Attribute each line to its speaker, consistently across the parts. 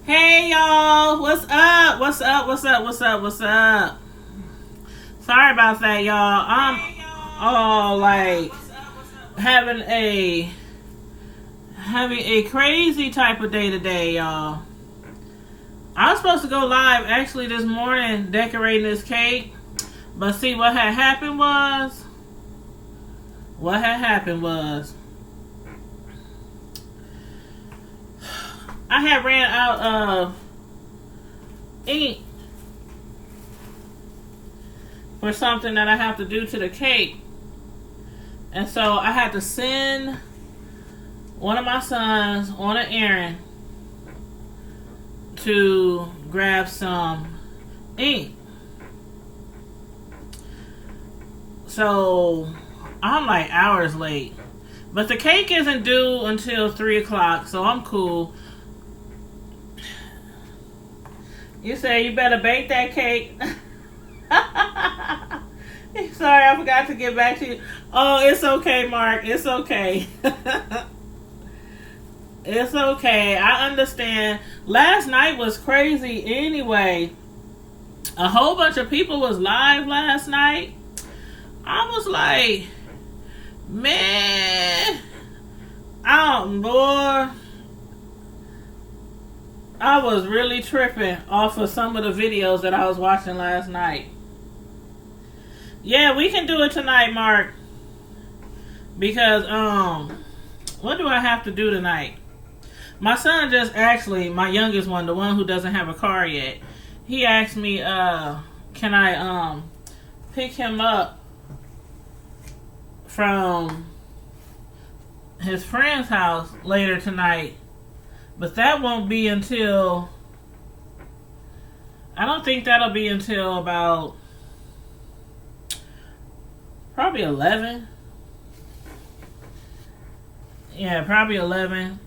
Speaker 1: Hey y'all, what's up? What's up? What's up? What's up? What's up? Sorry about that, y'all. I'm all like having a having a crazy type of day today, y'all. I was supposed to go live actually this morning decorating this cake, but see what had happened was I had ran out of ink for something that I have to do to the cake. And so I had to send one of my sons on an errand to grab some ink. So I'm like hours late. But the cake isn't due until 3 o'clock, so I'm cool. You say you better bake that cake. Sorry, I forgot to get back to you. Oh, it's okay, Mark. It's okay. It's okay. I understand. Last night was crazy anyway. A whole bunch of people was live last night. I was like, man, boy, I was really tripping off of some of the videos that I was watching last night. Yeah, we can do it tonight, Mark. Because what do I have to do tonight? My son just actually, my youngest one, the one who doesn't have a car yet, he asked me, can I pick him up from his friend's house later tonight. But that won't be until, I don't think that'll be until about probably 11. Yeah, probably 11.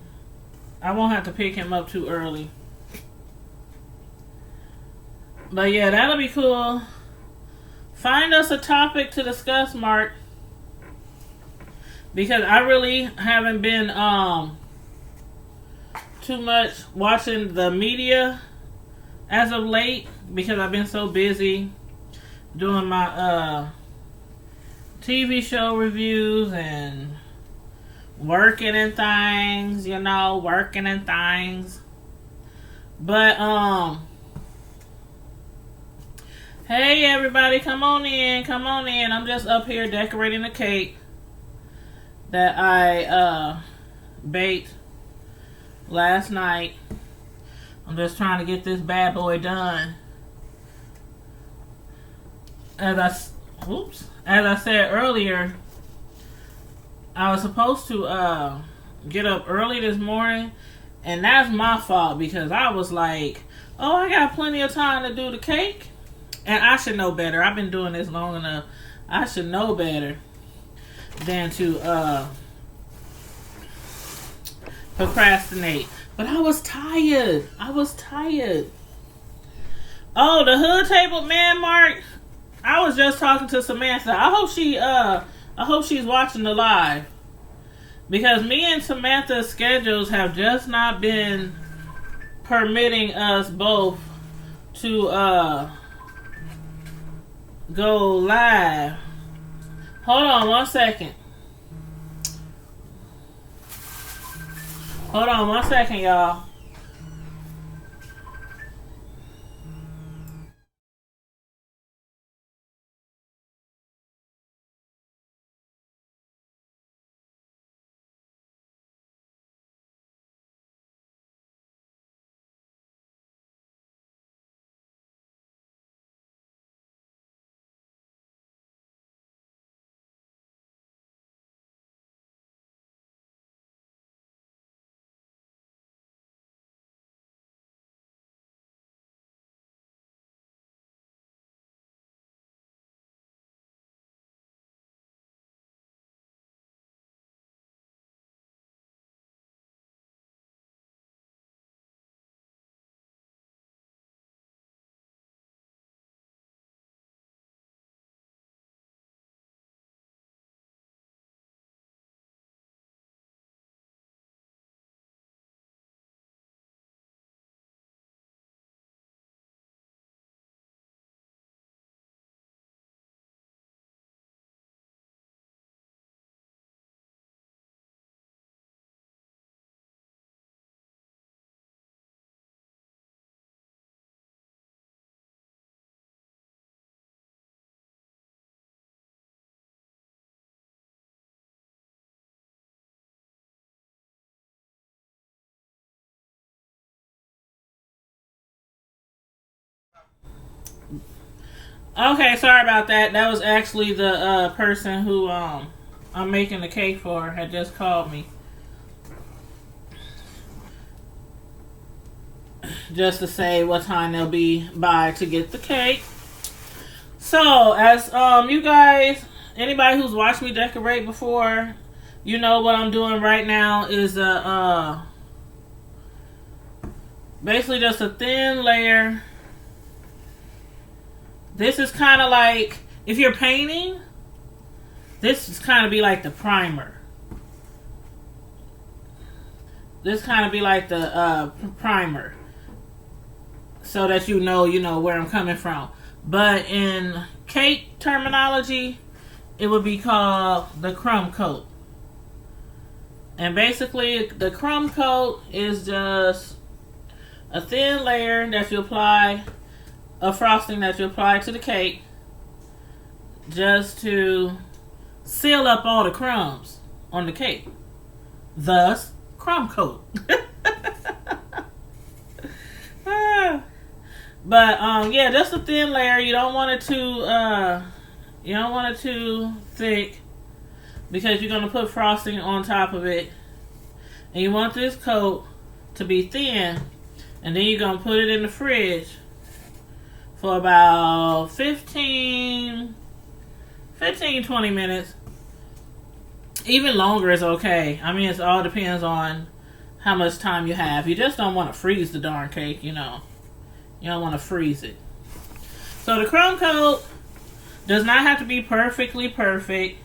Speaker 1: I won't have to pick him up too early. But yeah, that'll be cool. Find us a topic to discuss, Mark. Because I really haven't been too much watching the media as of late because I've been so busy doing my TV show reviews and working and things, working and things. But hey everybody, come on in, come on in. I'm just up here decorating a cake that I baked last night. I'm just trying to get this bad boy done. As I said earlier, I was supposed to get up early this morning, and that's my fault because I was like, oh, I got plenty of time to do the cake, and I should know better. I've been doing this long enough. I should know better than to procrastinate. But I was tired. Oh, the hood table, man, Mark. I was just talking to Samantha. I hope she's watching the live. Because me and Samantha's schedules have just not been permitting us both to go live. Hold on one second. Y'all. Okay, sorry about that. That was actually the person who I'm making the cake for had just called me. Just to say what time they'll be by to get the cake. So, as you guys, anybody who's watched me decorate before, you know what I'm doing right now is basically just a thin layer. This is kind of like, if you're painting, this is kind of be like the primer. This kind of be like the primer. So that you know where I'm coming from. But in cake terminology, it would be called the crumb coat. And basically, the crumb coat is just a thin layer that you apply, a frosting that you apply to the cake, just to seal up all the crumbs on the cake. Thus, crumb coat. But yeah, just a thin layer. You don't want it too thick, because you're gonna put frosting on top of it, and you want this coat to be thin, and then you're gonna put it in the fridge for about 15, 20 minutes. Even longer is okay. I mean, it all depends on how much time you have. You just don't want to freeze the darn cake, you know. You don't want to freeze it. So the crumb coat does not have to be perfectly perfect,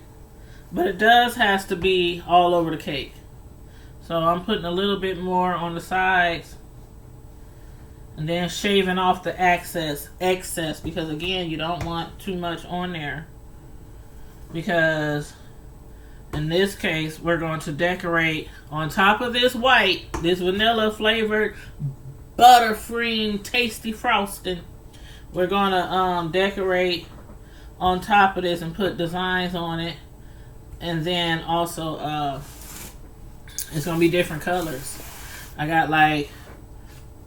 Speaker 1: but it does has to be all over the cake. So I'm putting a little bit more on the sides, and then shaving off the excess, because again, you don't want too much on there, because in this case, we're going to decorate on top of this white, this vanilla flavored buttercream tasty frosting. We're going to decorate on top of this and put designs on it. And then also, it's going to be different colors. I got like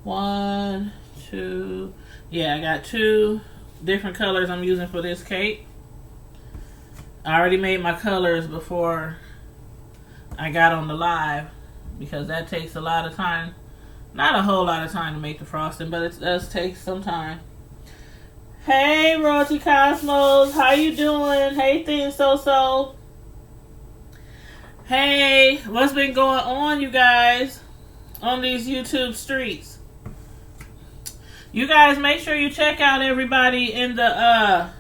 Speaker 1: 1, 2, yeah, I got 2 different colors I'm using for this cake. I already made my colors before I got on the live, because that takes a lot of time. Not a whole lot of time to make the frosting, but it does take some time. Hey, Royalty Cosmos, how you doing? Hey, Things So. Hey, what's been going on, you guys, on these YouTube streets? You guys make sure you check out everybody in the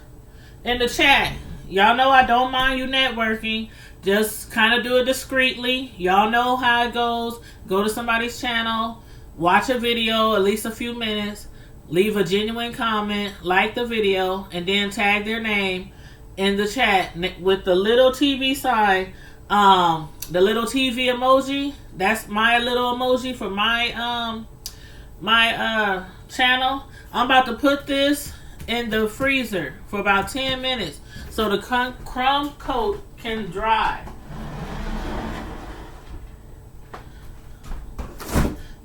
Speaker 1: chat. Y'all know I don't mind you networking. Just kind of do it discreetly. Y'all know how it goes. Go to somebody's channel, watch a video, at least a few minutes, leave a genuine comment, like the video, and then tag their name in the chat with the little TV sign, the little TV emoji. That's my little emoji for my my channel. I'm about to put this in the freezer for about 10 minutes so the crumb coat can dry.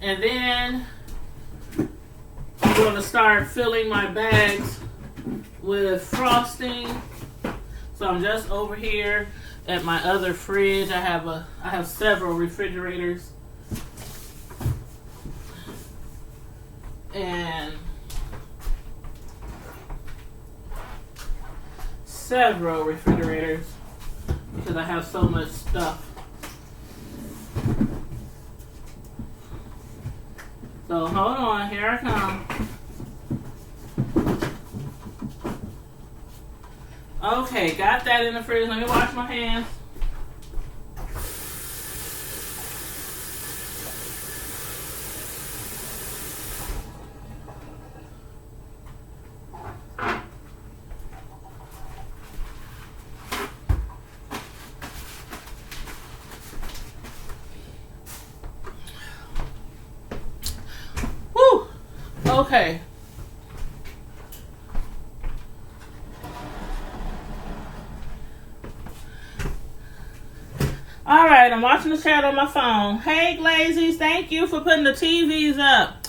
Speaker 1: And then I'm going to start filling my bags with frosting. So I'm just over here at my other fridge. I have several refrigerators. And several refrigerators because I have so much stuff. So hold on, here I come. Okay, got that in the fridge. Let me wash my hands. Woo! Okay. Alright, I'm watching the chat on my phone. Hey, Glazies, thank you for putting the TVs up.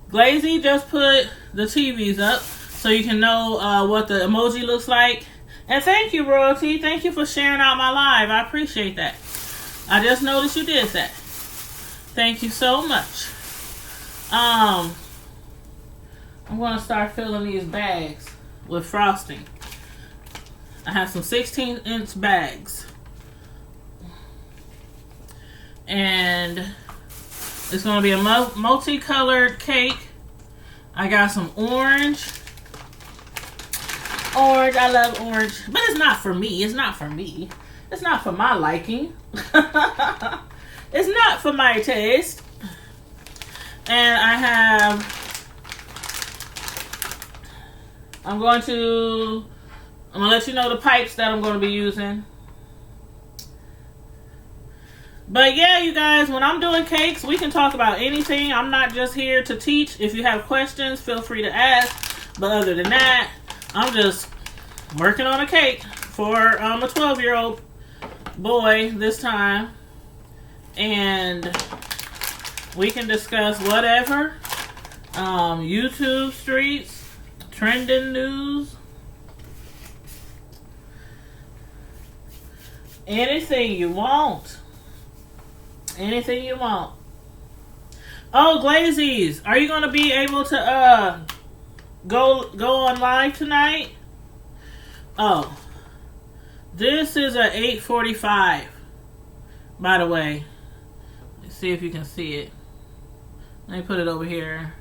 Speaker 1: Glazy just put the TVs up. so you can know what the emoji looks like. And thank you, Royalty. Thank you for sharing out my live. I appreciate that. I just noticed you did that. Thank you so much. I'm going to start filling these bags with frosting. I have some 16-inch bags. And it's going to be a multicolored cake. I got some orange. Orange, I love orange. But it's not for me. It's not for me. It's not for my liking. It's not for my taste. And I have... I'm going to let you know the pipes that I'm going to be using. But yeah, you guys, when I'm doing cakes, we can talk about anything. I'm not just here to teach. If you have questions, feel free to ask. But other than that, I'm just working on a cake for a 12-year-old boy this time. And we can discuss whatever. YouTube streets. Trending news. Anything you want. Anything you want. Oh, Glazies, are you going to be able to go on live tonight? Oh. This is a 8:45. By the way. Let's see if you can see it. Let me put it over here.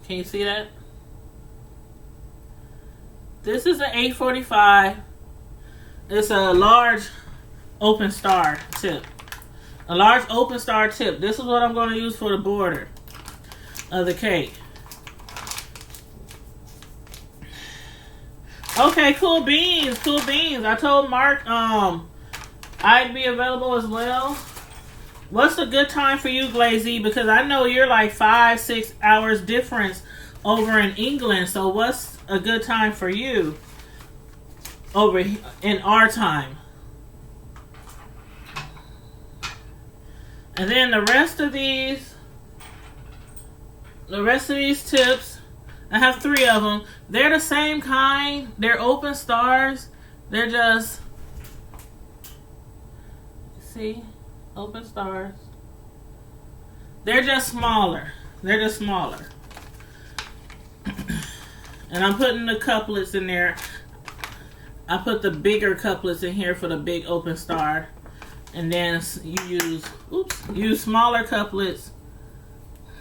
Speaker 1: Can you see that? This is an 8:45. It's a large open star tip. A large open star tip. This is what I'm going to use for the border of the cake. Okay, cool beans. Cool beans. I told Mark I'd be available as well. What's a good time for you, Glazy? Because I know you're like 5-6 hours difference over in England. So what's a good time for you over in our time? And then the rest of these tips, I have 3 of them. They're the same kind. They're open stars. They're just, see? Open stars. They're just smaller. They're just smaller. And I'm putting the couplets in there. I put the bigger couplets in here for the big open star. And then you use smaller couplets.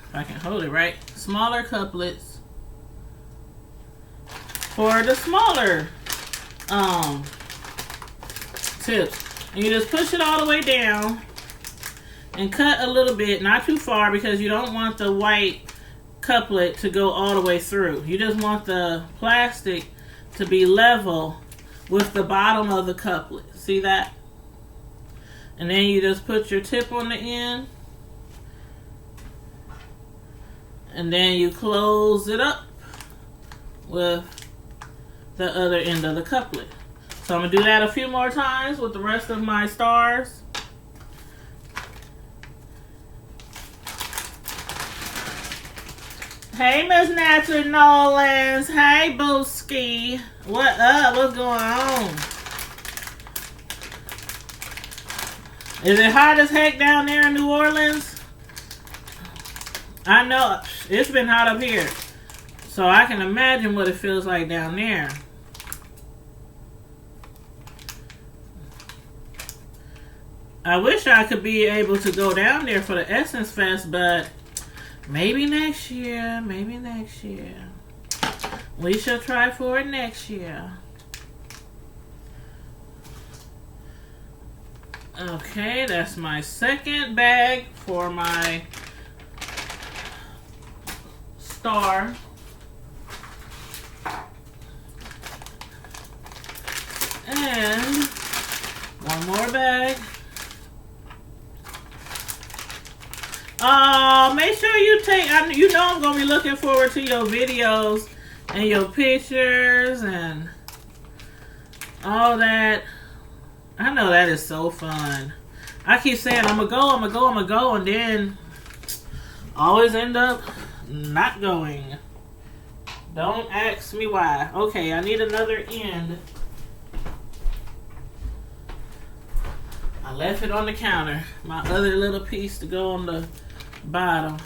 Speaker 1: If I can hold it right. Smaller couplets for the smaller tips. And you just push it all the way down. And cut a little bit, not too far, because you don't want the white couplet to go all the way through. You just want the plastic to be level with the bottom of the couplet. See that? And then you just put your tip on the end. And then you close it up with the other end of the couplet. So I'm going to do that a few more times with the rest of my stars. Hey, Miss Natural Nolans. Hey, Booski. What up? What's going on? Is it hot as heck down there in New Orleans? I know it's been hot up here. So I can imagine what it feels like down there. I wish I could be able to go down there for the Essence Fest, but maybe next year. Maybe next year. We shall try for it next year. Okay, that's my second bag for my star. And one more bag. Make sure you take, you know I'm going to be looking forward to your videos and your pictures and all that. I know that is so fun. I keep saying I'm going to go, and then always end up not going. Don't ask me why. Okay, I need another end. I left it on the counter. My other little piece to go on the bottom.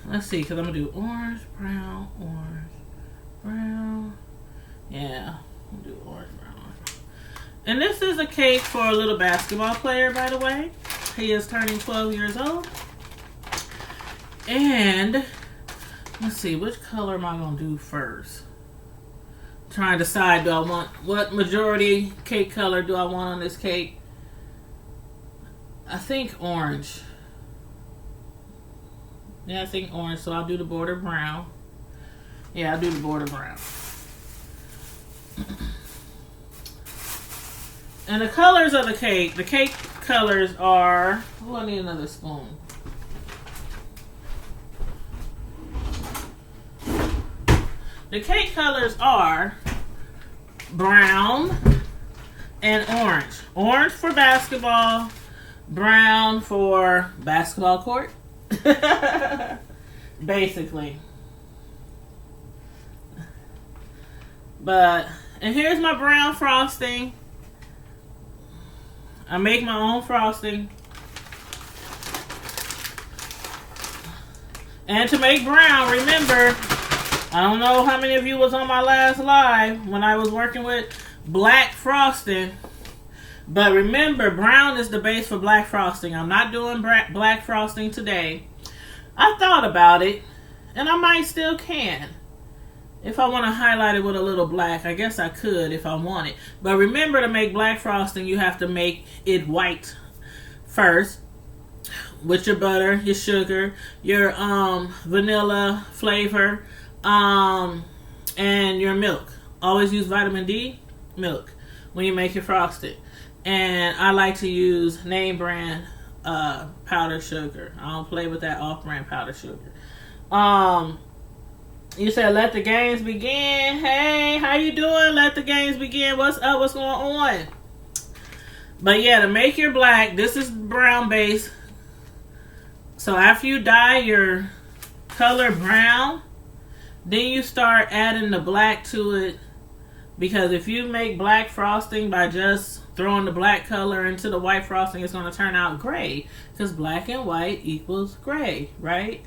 Speaker 1: Let's see, because I'm going to do orange, brown, brown. Yeah, I'm going to do orange, brown. And this is a cake for a little basketball player, by the way. He is turning 12 years old. And let's see, which color am I going to do first? Trying to decide, do I want, what majority cake color do I want on this cake? I think orange. Yeah, I think orange, so I'll do the border brown. Yeah, I'll do the border brown. And the colors of the cake colors are, oh, I need another spoon. The cake colors are brown and orange. Orange for basketball, brown for basketball court. Basically. And here's my brown frosting. I make my own frosting. And to make brown, remember, I don't know how many of you was on my last live when I was working with black frosting. But remember, brown is the base for black frosting. I'm not doing black frosting today. I thought about it, and I might still can. If I want to highlight it with a little black, I guess I could if I wanted. But remember, to make black frosting, you have to make it white first. With your butter, your sugar, your vanilla flavor, and your milk. Always use vitamin D milk when you make your frosting. And I like to use name brand powdered sugar. I don't play with that off-brand powdered sugar. You said let the games begin. Hey, how you doing? Let the games begin. What's up? What's going on? But yeah, to make your black, this is brown base. So after you dye your color brown, then you start adding the black to it. Because if you make black frosting by just throwing the black color into the white frosting, it's going to turn out gray. Because black and white equals gray, right?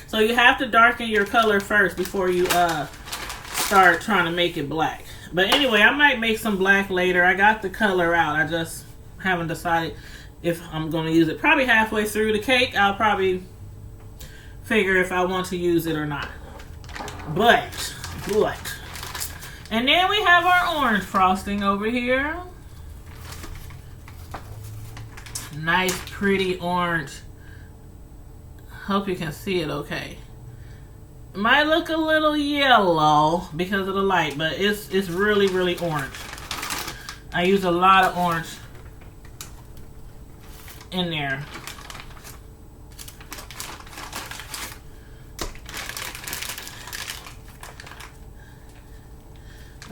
Speaker 1: So you have to darken your color first before you start trying to make it black. But anyway, I might make some black later. I got the color out. I just haven't decided if I'm going to use it. Probably halfway through the cake, I'll probably figure if I want to use it or not. But. And then we have our orange frosting over here. Nice, pretty orange. Hope you can see it okay. It might look a little yellow because of the light, but it's really, really orange. I use a lot of orange in there.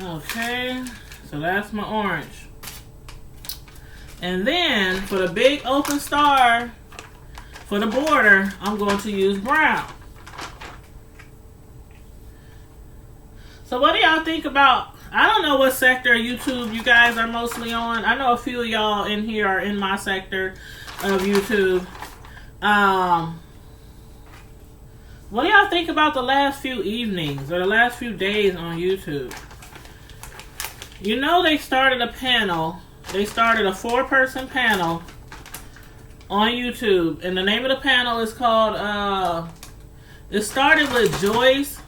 Speaker 1: Okay, so that's my orange. And then for the big open star, for the border, I'm going to use brown. So what do y'all think about, I don't know what sector of YouTube you guys are mostly on. I know a few of y'all in here are in my sector of YouTube. What do y'all think about the last few evenings or the last few days on YouTube? You know, they started a panel. They started a 4-person panel on YouTube. And the name of the panel is called, it started with Joyce.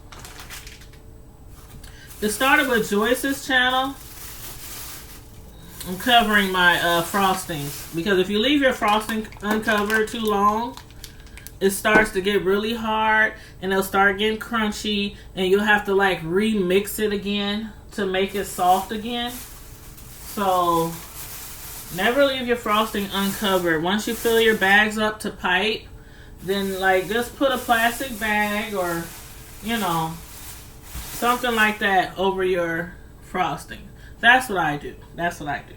Speaker 1: It started with Joyce's channel. I'm covering my frostings. Because if you leave your frosting uncovered too long, it starts to get really hard. And it'll start getting crunchy. And you'll have to like remix it again to make it soft again. So never leave your frosting uncovered. Once you fill your bags up to pipe, then like just put a plastic bag or, you know, something like that over your frosting. That's what I do. That's what I do.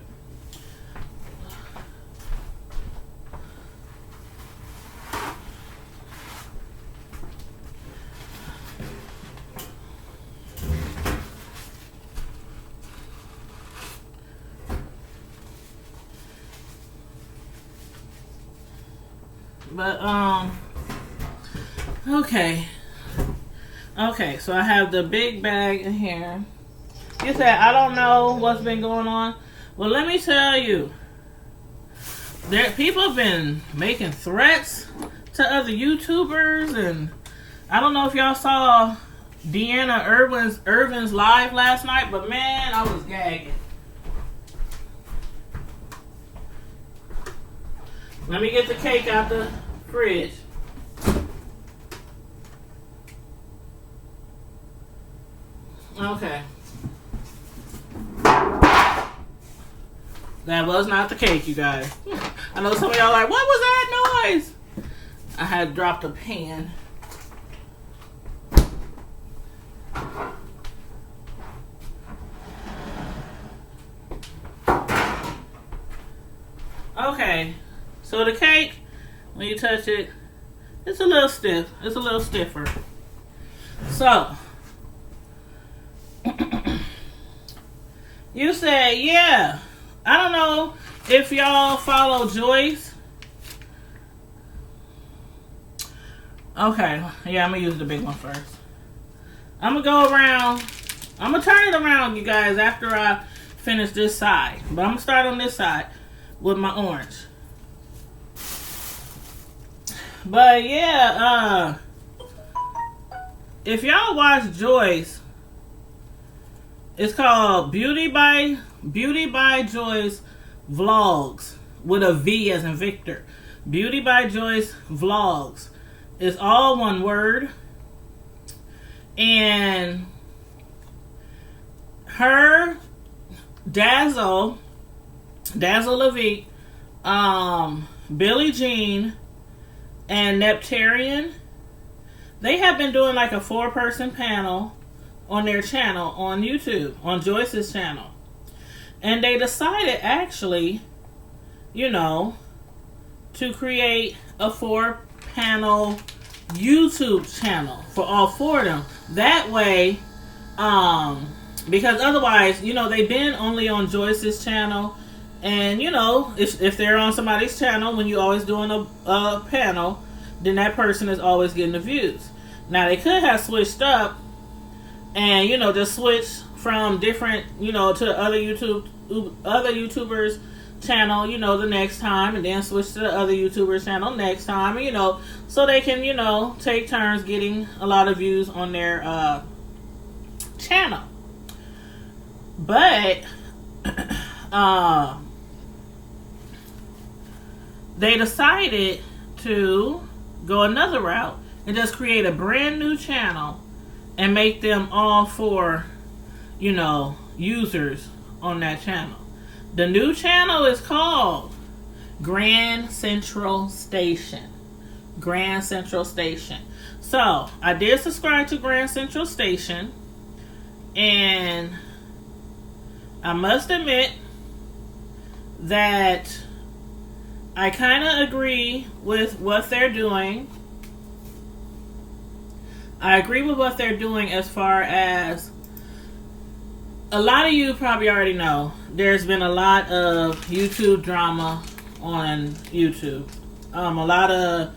Speaker 1: But okay. Okay, so I have the big bag in here. You said I don't know what's been going on. Well, let me tell you. People have been making threats to other YouTubers, and I don't know if y'all saw Deanna Irvin's live last night, but man, I was gagging. Let me get the cake out the fridge. Okay. That was not the cake, you guys. I know some of y'all are like, what was that noise? I had dropped a pan. Okay. So the cake, when you touch it, it's a little stiff. It's a little stiffer. So, you said, yeah. I don't know if y'all follow Joyce. Okay, yeah, I'm going to use the big one first. I'm going to go around. I'm going to turn it around, you guys, after I finish this side. But I'm going to start on this side with my orange. But yeah, if y'all watch Joyce, it's called Beauty by Joyce Vlogs with a V as in Victor. Beauty by Joyce Vlogs. It's all one word. And her, Dazzle Levy, Billie Jean, and Neptarian, they have been doing like a 4-person panel on their channel on YouTube, on Joyce's channel. And they decided actually, to create a 4-panel YouTube channel for all 4 of them. That way, because otherwise, they've been only on Joyce's channel. And, if they're on somebody's channel, when you're always doing a panel, then that person is always getting the views. Now, they could have switched up and, just switch from different, to other YouTubers' channel, the next time, and then switch to the other YouTubers' channel next time, so they can, take turns getting a lot of views on their channel. But, they decided to go another route and just create a brand new channel and make them all 4, users on that channel. The new channel is called Grand Central Station. Grand Central Station. So, I did subscribe to Grand Central Station, and I must admit that I kind of agree with what they're doing. I agree with what they're doing as far as, a lot of you probably already know, there's been a lot of YouTube drama on YouTube. A lot of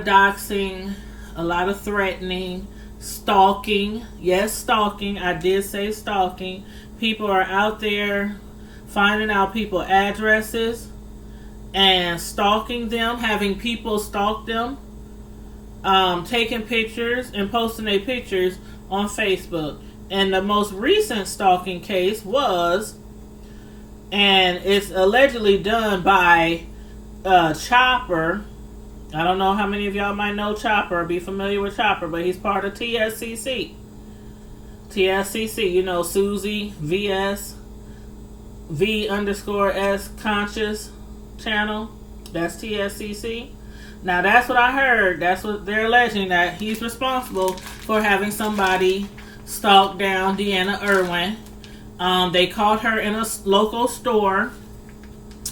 Speaker 1: doxing, a lot of threatening, stalking. Yes, stalking. I did say stalking. People are out there finding out people's addresses and stalking them, having people stalk them, taking pictures and posting their pictures on Facebook. And the most recent stalking case was, and it's allegedly done by Chopper. I don't know how many of y'all might know Chopper, be familiar with Chopper, but he's part of TSCC. TSCC, Susie VS V_S Conscious channel. That's TSCC. Now that's what I heard. That's what they're alleging, that he's responsible for having somebody stalk down Deanna Irvin. They caught her in a local store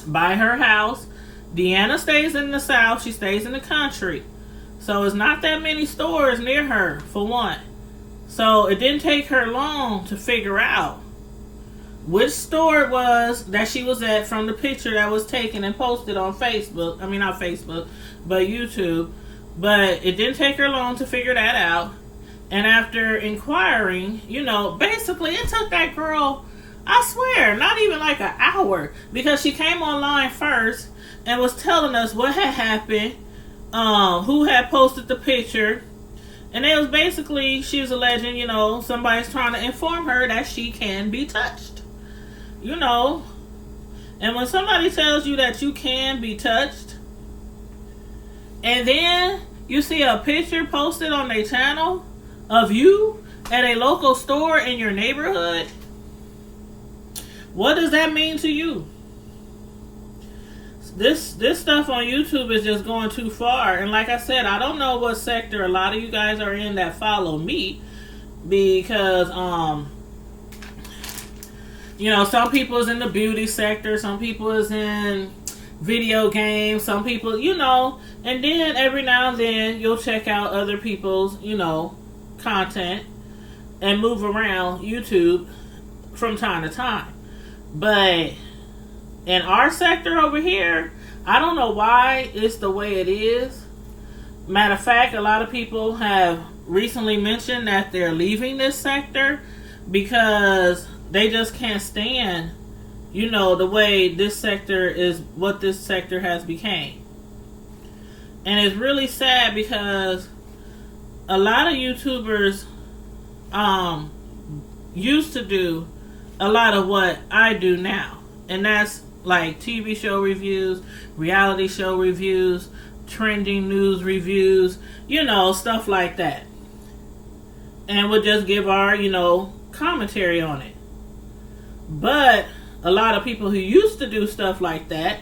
Speaker 1: by her house. Deanna stays in the South. She stays in the country. So it's not that many stores near her, for one. So it didn't take her long to figure out which store it was that she was at from the picture that was taken and posted on Facebook. I mean, not Facebook, but YouTube. But it didn't take her long to figure that out. And after inquiring, basically it took that girl, I swear, not even like an hour, because she came online first and was telling us what had happened, who had posted the picture. And it was basically, she was alleging, somebody's trying to inform her that she can be touched. And when somebody tells you that you can be touched, and then you see a picture posted on their channel of you at a local store in your neighborhood, what does that mean to you? This stuff on YouTube is just going too far. And like I said, I don't know what sector a lot of you guys are in that follow me, because some people is in the beauty sector, some people is in video games, some people, and then every now and then you'll check out other people's, content and move around YouTube from time to time. But in our sector over here, I don't know why it's the way it is. Matter of fact, a lot of people have recently mentioned that they're leaving this sector because they just can't stand, the way this sector is, what this sector has became. And it's really sad because a lot of YouTubers used to do a lot of what I do now. And that's like TV show reviews, reality show reviews, trending news reviews, stuff like that. And we'll just give our, commentary on it. But a lot of people who used to do stuff like that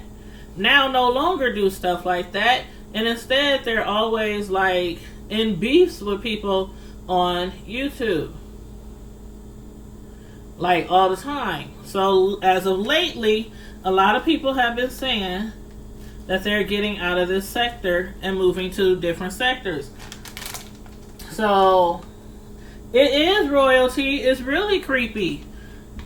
Speaker 1: now no longer do stuff like that. And instead they're always like in beefs with people on YouTube. Like all the time. So as of lately, a lot of people have been saying that they're getting out of this sector and moving to different sectors. So it is royalty. It's really creepy.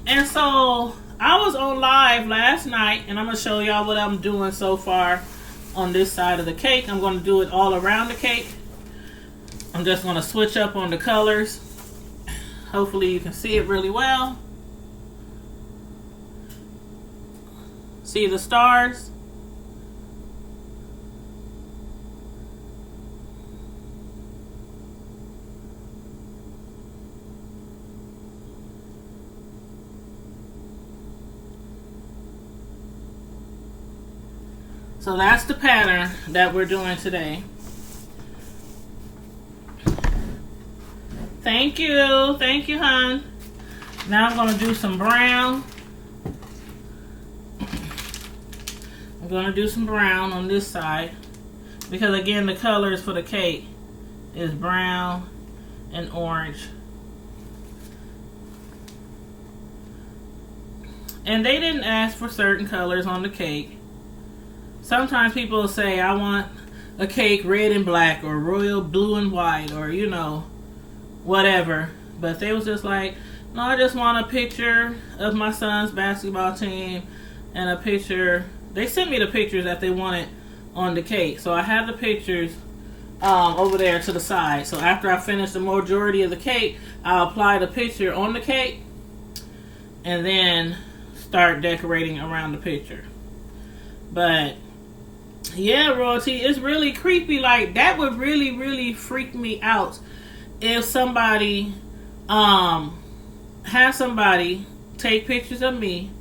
Speaker 1: And so I was on live last night, and I'm going to show y'all what I'm doing so far on this side of the cake. I'm going to do it all around the cake. I'm just going to switch up on the colors. Hopefully you can see it really well. See the stars? So that's the pattern that we're doing today. Thank you, hon. Now I'm going to do some brown. I'm going to do some brown on this side, because again the colors for the cake is brown and orange. And they didn't ask for certain colors on the cake. Sometimes people will say, I want a cake red and black, or royal blue and white, or whatever. But they was just like, no, I just want a picture of my son's basketball team and a picture. They sent me the pictures that they wanted on the cake. So I have the pictures over there to the side. So after I finish the majority of the cake, I'll apply the picture on the cake and then start decorating around the picture. But yeah, royalty, it's really creepy. Like, that would really, really freak me out if somebody have somebody take pictures of me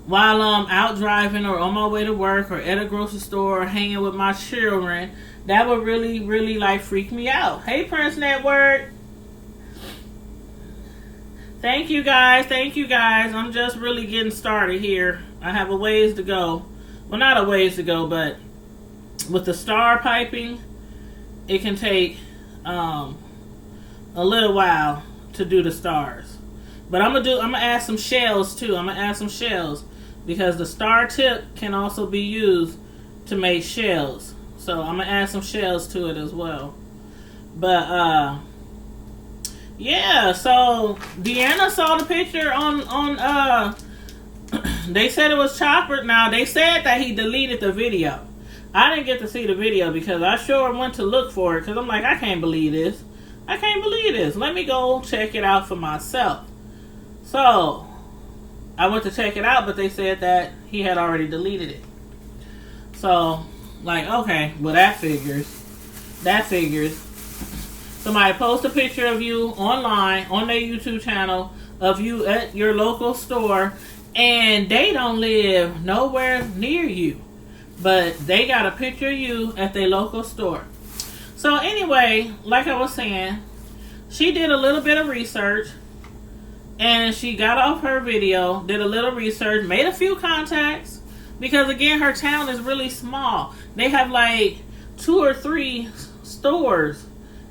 Speaker 1: while I'm out driving or on my way to work or at a grocery store or hanging with my children. That would really, really like freak me out. Hey, Prince Network. Thank you guys. I'm just really getting started here. I have a ways to go. Well, not a ways to go, but with the star piping, it can take a little while to do the stars. But I'm gonna add some shells too. I'm gonna add some shells because the star tip can also be used to make shells. So I'm gonna add some shells to it as well. But yeah, so Deanna saw the picture on they said it was Chopper. Now they said that he deleted the video. I didn't get to see the video because I sure went to look for it because I'm like, I can't believe this. I can't believe this. Let me go check it out for myself. So I went to check it out, but they said that he had already deleted it. So, like, okay, well that figures. That figures. Somebody post a picture of you online on their YouTube channel of you at your local store, and they don't live nowhere near you, but they got a picture of you at their local store. So anyway, like I was saying, she did a little bit of research, and she got off her video, did a little research, made a few contacts, because again, her town is really small. They have like 2 or 3 stores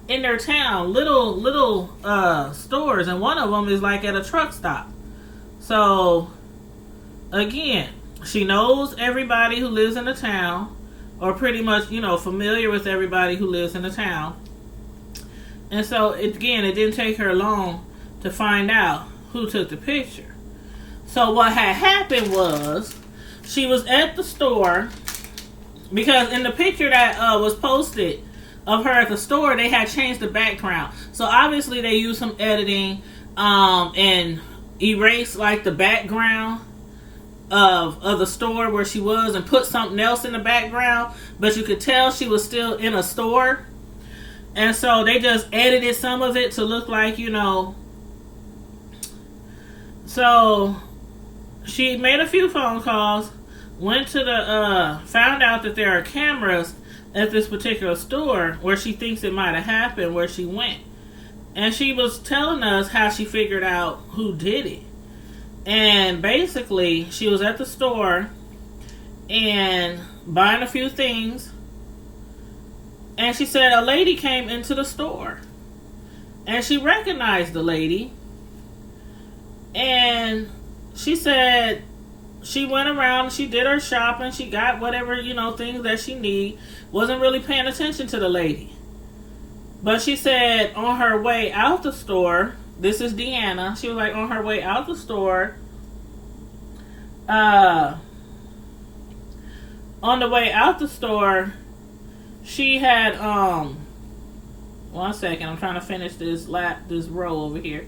Speaker 1: in their town, little stores, and one of them is like at a truck stop. So again, she knows everybody who lives in the town, or pretty much, you know, familiar with everybody who lives in the town. And so again, it didn't take her long to find out who took the picture. So what had happened was, she was at the store, because in the picture that was posted of her at the store, they had changed the background. So obviously they used some editing and erased like the background of the store where she was and put something else in the background, but you could tell she was still in a store. And so they just edited some of it to look like, you know. So she made a few phone calls, went to the found out that there are cameras at this particular store where she thinks it might have happened, where she went. And she was telling us how she figured out who did it. And basically, she was at the store and buying a few things. And she said a lady came into the store. And she recognized the lady. And she said she went around, she did her shopping, she got whatever, you know, things that she need. Wasn't really paying attention to the lady. But she said on her way out the store, this is Deanna, she was like on her way out the store, on the way out the store, she had, one second, I'm trying to finish this row over here.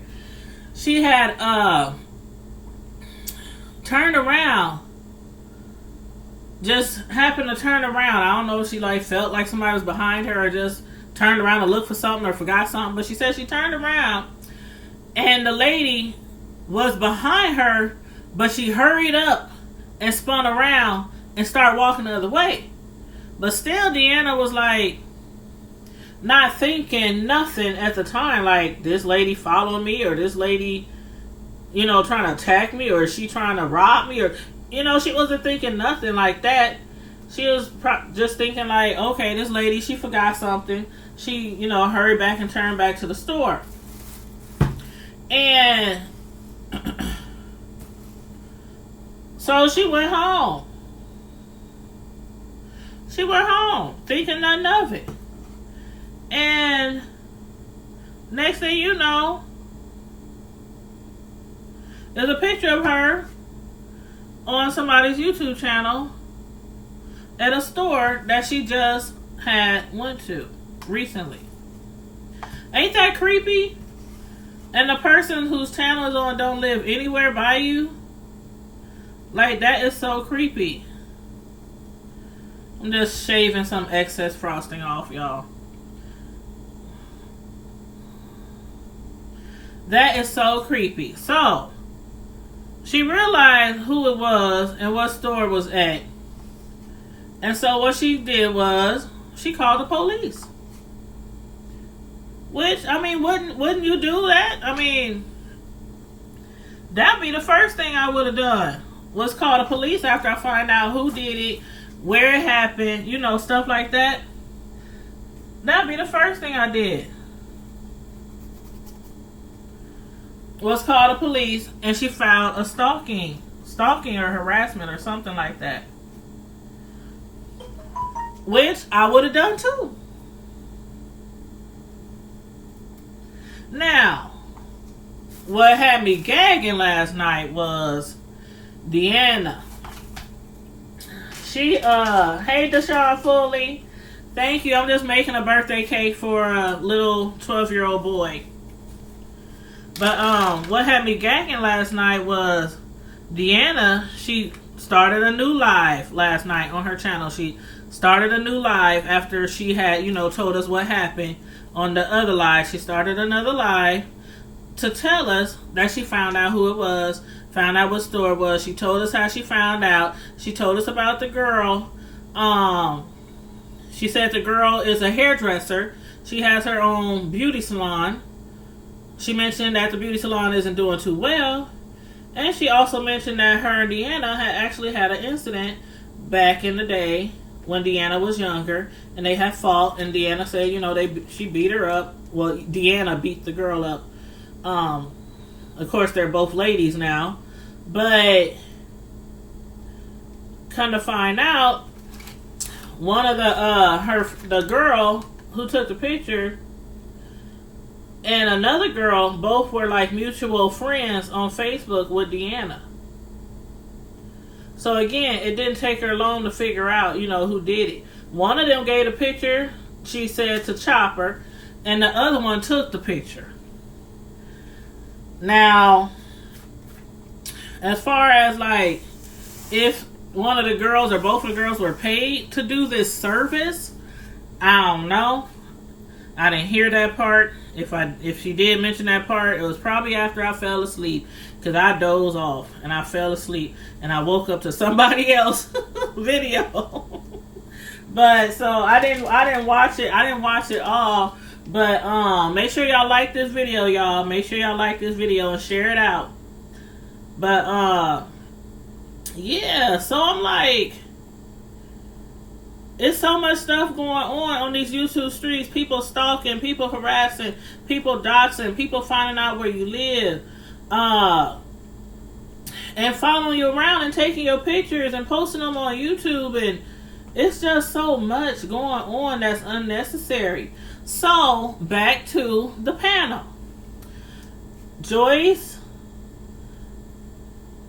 Speaker 1: She had, turned around, just happened to turn around. I don't know if she like felt like somebody was behind her or just turned around to look for something or forgot something, but she said she turned around and the lady was behind her, but she hurried up and spun around and started walking the other way. But still, Deanna was like not thinking nothing at the time, like this lady following me, or this lady, you know, trying to attack me, or is she trying to rob me, or, you know, she wasn't thinking nothing like that. She was just thinking like, okay, this lady, she forgot something. She, you know, hurried back and turned back to the store. And so she went home. She went home thinking nothing of it. And next thing you know, there's a picture of her on somebody's YouTube channel at a store that she just went to recently. Ain't that creepy? And the person whose channel is on don't live anywhere by you? Like, that is so creepy. I'm just shaving some excess frosting off, y'all. That is so creepy. So, she realized who it was and what store it was at. And so what she did was, she called the police. Which, I mean, wouldn't you do that? I mean, that'd be the first thing I would have done, was call the police after I find out who did it, where it happened, you know, stuff like that. That'd be the first thing I did. Was call the police, and she filed a stalking or harassment or something like that. which I would have done too. Now, what had me gagging last night was Deanna. She, hey Deshaun Foley, thank you. I'm just making a birthday cake for a little 12-year-old boy. But what had me gagging last night was Deanna. She started a new live last night on her channel. She started a new live after she had, told us what happened on the other live. She started another live to tell us that she found out who it was, found out what store it was. She told us how she found out. She told us about the girl. She said the girl is a hairdresser. She has her own beauty salon. She mentioned that the beauty salon isn't doing too well. And she also mentioned that her and Deanna had actually had an incident back in the day when Deanna was younger. And they had fought. And Deanna said, she beat her up. Well, Deanna beat the girl up. Of course, they're both ladies now. But come to find out, one of the girl who took the picture and another girl both were like mutual friends on Facebook with Deanna. So again, it didn't take her long to figure out, who did it. One of them gave a picture, she said, to Chopper, and the other one took the picture. Now, as far as like if one of the girls or both of the girls were paid to do this service, I don't know. I didn't hear that part. If she did mention that part, it was probably after I fell asleep, because I dozed off and I fell asleep and I woke up to somebody else video. But so I didn't watch it. I didn't watch it all. But make sure y'all like this video, y'all. Make sure y'all like this video and share it out. But yeah, so I'm like, it's so much stuff going on these YouTube streets. People stalking, people harassing, people doxing, people finding out where you live, and following you around and taking your pictures and posting them on YouTube. And it's just so much going on that's unnecessary. So back to the panel. Joyce,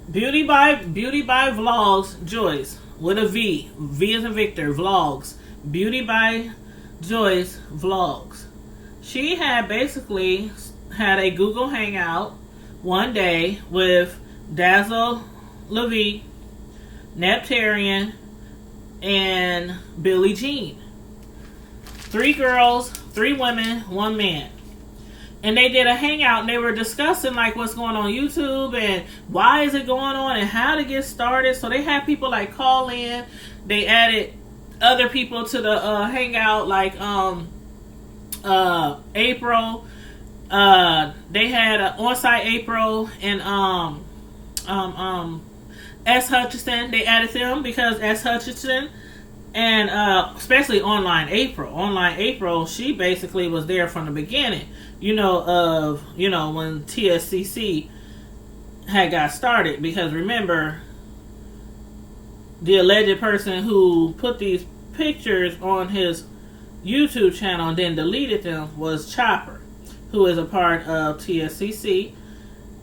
Speaker 1: Beauty by Vlogs, Joyce with a V. V as in Victor, Vlogs. Beauty by Joyce Vlogs. She had basically had a Google Hangout one day with Dazzle Levy, Neptarian, and Billie Jean. 3 girls, 3 women, 1 man. And they did a hangout and they were discussing like what's going on YouTube and why is it going on and how to get started. So they had people like call in. They added other people to the hangout, like April. They had on-site April and S. Hutchinson. They added them because S. Hutchinson and especially Online April, she basically was there from the beginning. When TSCC had got started. Because remember, the alleged person who put these pictures on his YouTube channel and then deleted them was Chopper, who is a part of TSCC.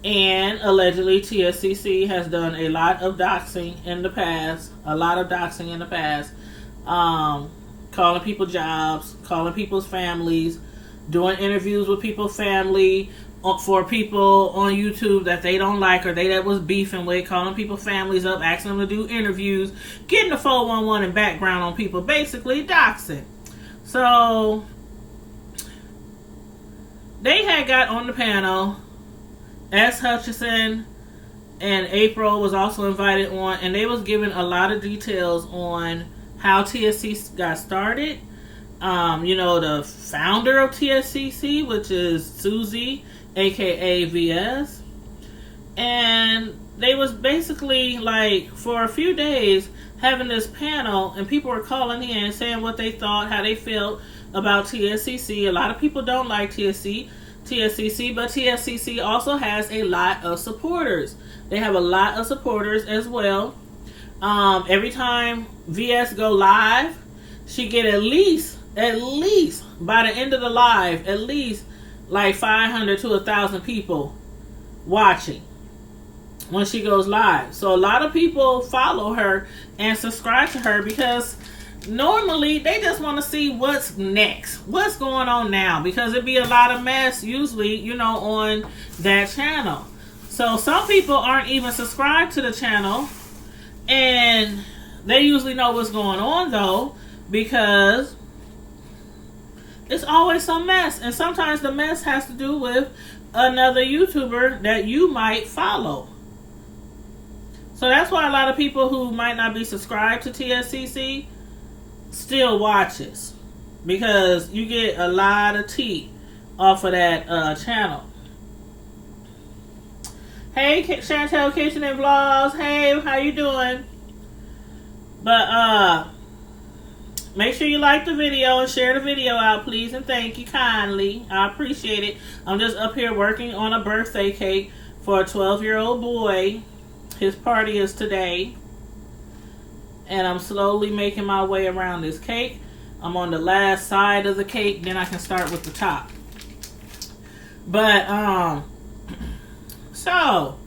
Speaker 1: And allegedly TSCC has done a lot of doxing in the past. Calling people jobs, calling people's families, doing interviews with people's family for people on YouTube that they don't like or that was beefing with, calling people's families up, asking them to do interviews, getting the 411 and background on people, basically doxing. So they had got on the panel. S. Hutchinson and April was also invited on, and they was giving a lot of details on how TSC got started. The founder of TSCC, which is Susie, aka VS. And they was basically like for a few days having this panel, and people were calling in saying what they thought, how they felt about TSCC. A lot of people don't like TSCC, but TSCC also has a lot of supporters. They have a lot of supporters as well. Every time VS go live, she get at least by the end of the live, at least like 500 to 1,000 people watching when she goes live. So a lot of people follow her and subscribe to her because normally they just want to see what's next, what's going on now, because it'd be a lot of mess usually, you know, on that channel. So some people aren't even subscribed to the channel, and they usually know what's going on though, because it's always some mess, and sometimes the mess has to do with another YouTuber that you might follow. So that's why a lot of people who might not be subscribed to TSCC still watches, because you get a lot of tea off of that channel. Hey, Chantel Kitchen and Vlogs. Hey, how you doing? But make sure you like the video and share the video out, please, and thank you kindly. I appreciate it. I'm just up here working on a birthday cake for a 12-year-old boy. His party is today, and I'm slowly making my way around this cake. I'm on the last side of the cake, then I can start with the top. But so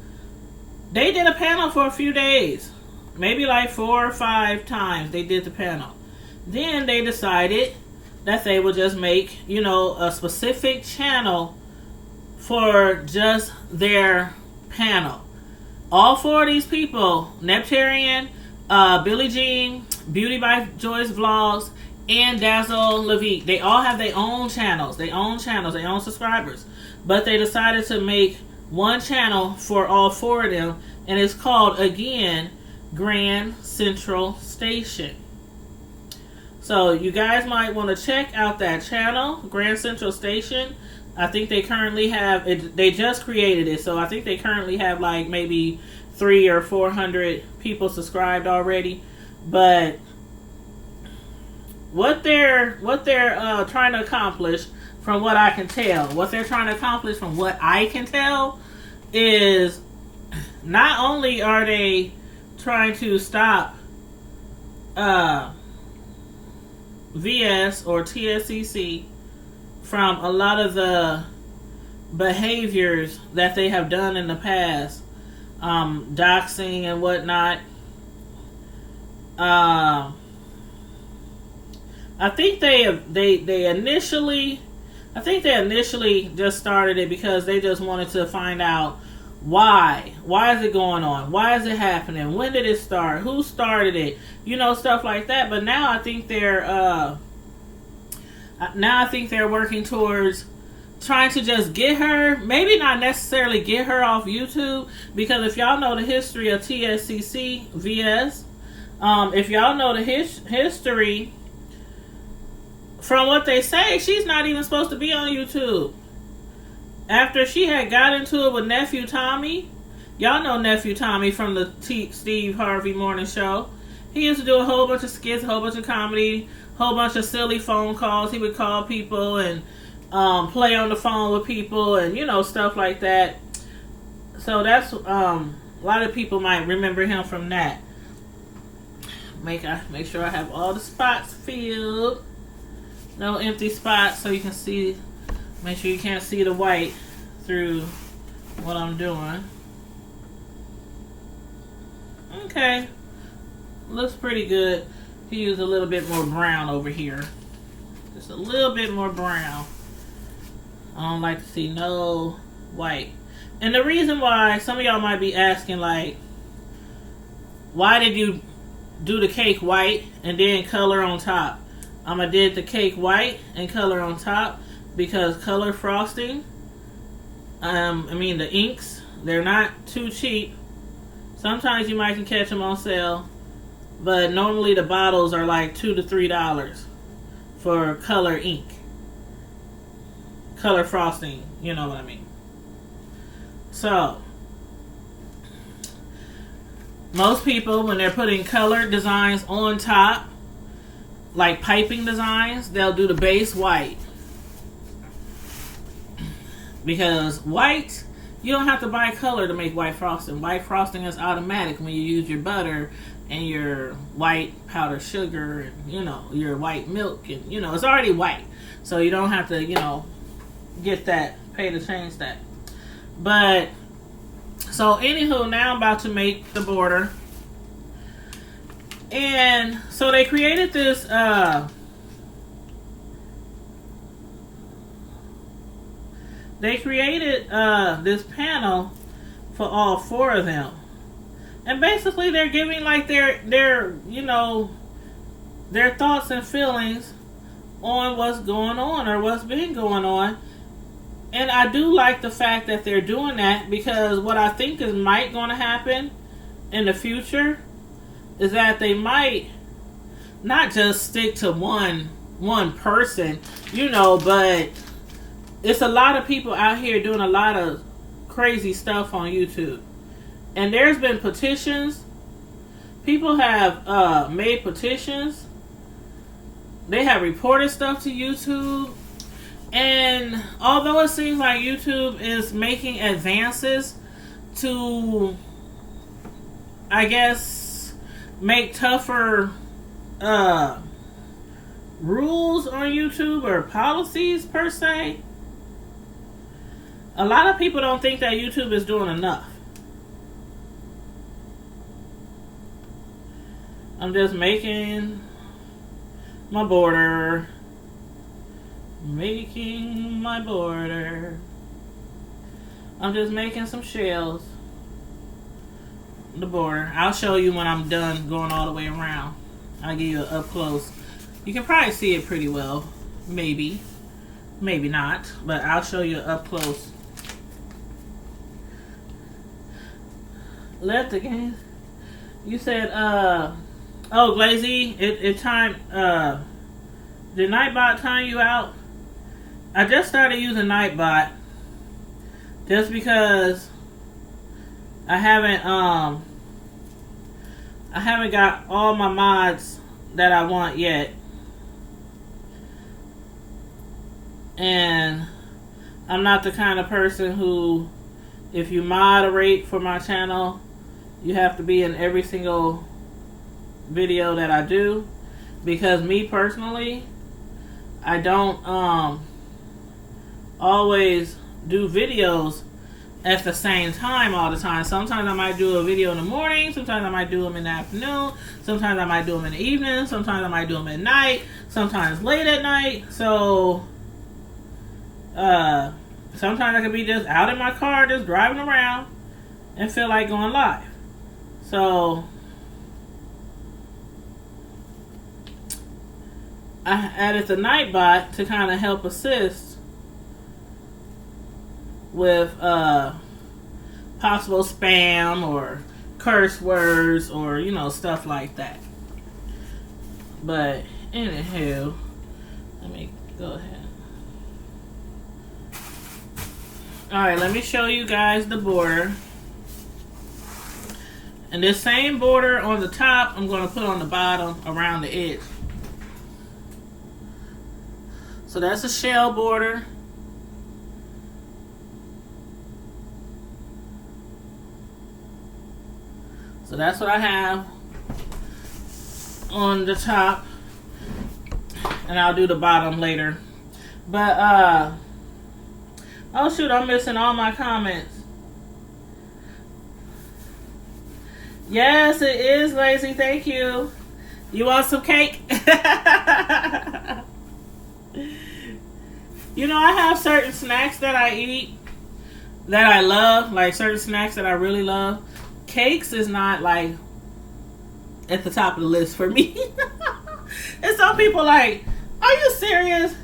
Speaker 1: they did a panel for a few days, maybe like 4 or 5 times they did the panel. Then they decided that they would just make, you know, a specific channel for just their panel. All 4 of these people, Neptarian, Billie Jean, Beauty by Joyce Vlogs, and Dazzle Levique, they all have their own channels, their own subscribers. But they decided to make one channel for all 4 of them, and it's called, again, Grand Central Station. So you guys might want to check out that channel, Grand Central Station. I think they currently have it. They just created it, so I think they currently have like maybe 300 or 400 people subscribed already. But what they're trying to accomplish, from what I can tell, is not only are they trying to stop VS or TSCC from a lot of the behaviors that they have done in the past, doxing and whatnot. I think they initially just started it because they just wanted to find out why is it going on, why is it happening, when did it start, who started it, you know, stuff like that. But now I think they're working towards trying to just get her, maybe not necessarily get her off YouTube, because if y'all know the history of TSCC VS, if y'all know the history, from what they say, she's not even supposed to be on YouTube. After she had got into it with Nephew Tommy, y'all know Nephew Tommy from the Steve Harvey Morning Show. He used to do a whole bunch of skits, a whole bunch of comedy, whole bunch of silly phone calls. He would call people and play on the phone with people and, you know, stuff like that. So that's a lot of people might remember him from that. Make sure I have all the spots filled. No empty spots, so you can see. Make sure you can't see the white through what I'm doing. Okay. Looks pretty good. You use a little bit more brown over here. Just a little bit more brown. I don't like to see no white. And the reason why, some of y'all might be asking, like, why did you do the cake white and then color on top? I did the cake white and color on top because color frosting, the inks, they're not too cheap. Sometimes you might can catch them on sale, but normally the bottles are like $2 to $3 for color ink. Color frosting, you know what I mean. So, most people, when they're putting color designs on top, like piping designs, they'll do the base white. Because white, you don't have to buy color to make white frosting. White frosting is automatic when you use your butter and your white powdered sugar and, you know, your white milk, and, you know, it's already white. So you don't have to, you know, get that, pay to change that. But, so anywho, now I'm about to make the border. And so they created this, this panel for all 4 of them. And basically they're giving like their you know, their thoughts and feelings on what's going on or what's been going on. And I do like the fact that they're doing that, because what I think is might going to happen in the future is that they might not just stick to one person, you know, but it's a lot of people out here doing a lot of crazy stuff on YouTube. And there's been petitions. People have made petitions. They have reported stuff to YouTube. And although it seems like YouTube is making advances to, I guess, make tougher rules on YouTube or policies per se, a lot of people don't think that YouTube is doing enough. I'm just making my border. Making my border. I'm just making some shells. The border. I'll show you when I'm done going all the way around. I'll give you an up close. You can probably see it pretty well. Maybe. Maybe not. But I'll show you up close. Left again. You said, oh, Glazy, it time, did Nightbot time you out? I just started using Nightbot just because I haven't got all my mods that I want yet. And I'm not the kind of person who, if you moderate for my channel, you have to be in every single video that I do. Because me personally, I don't always do videos at the same time all the time. Sometimes I might do a video in the morning, sometimes I might do them in the afternoon, sometimes I might do them in the evening, sometimes I might do them at night, sometimes late at night. So sometimes I could be just out in my car just driving around and feel like going live. So I added the Nightbot to kind of help assist with possible spam or curse words or, you know, stuff like that. But anywho, let me go ahead. Alright, let me show you guys the border. And this same border on the top, I'm going to put on the bottom around the edge. So that's a shell border. So that's what I have on the top. And I'll do the bottom later. But, oh shoot, I'm missing all my comments. Yes, it is, Lazy. Thank you. You want some cake? You know, I have certain snacks that I eat that I love. Like certain snacks that I really love. Cakes is not like at the top of the list for me. And some people like, are you serious?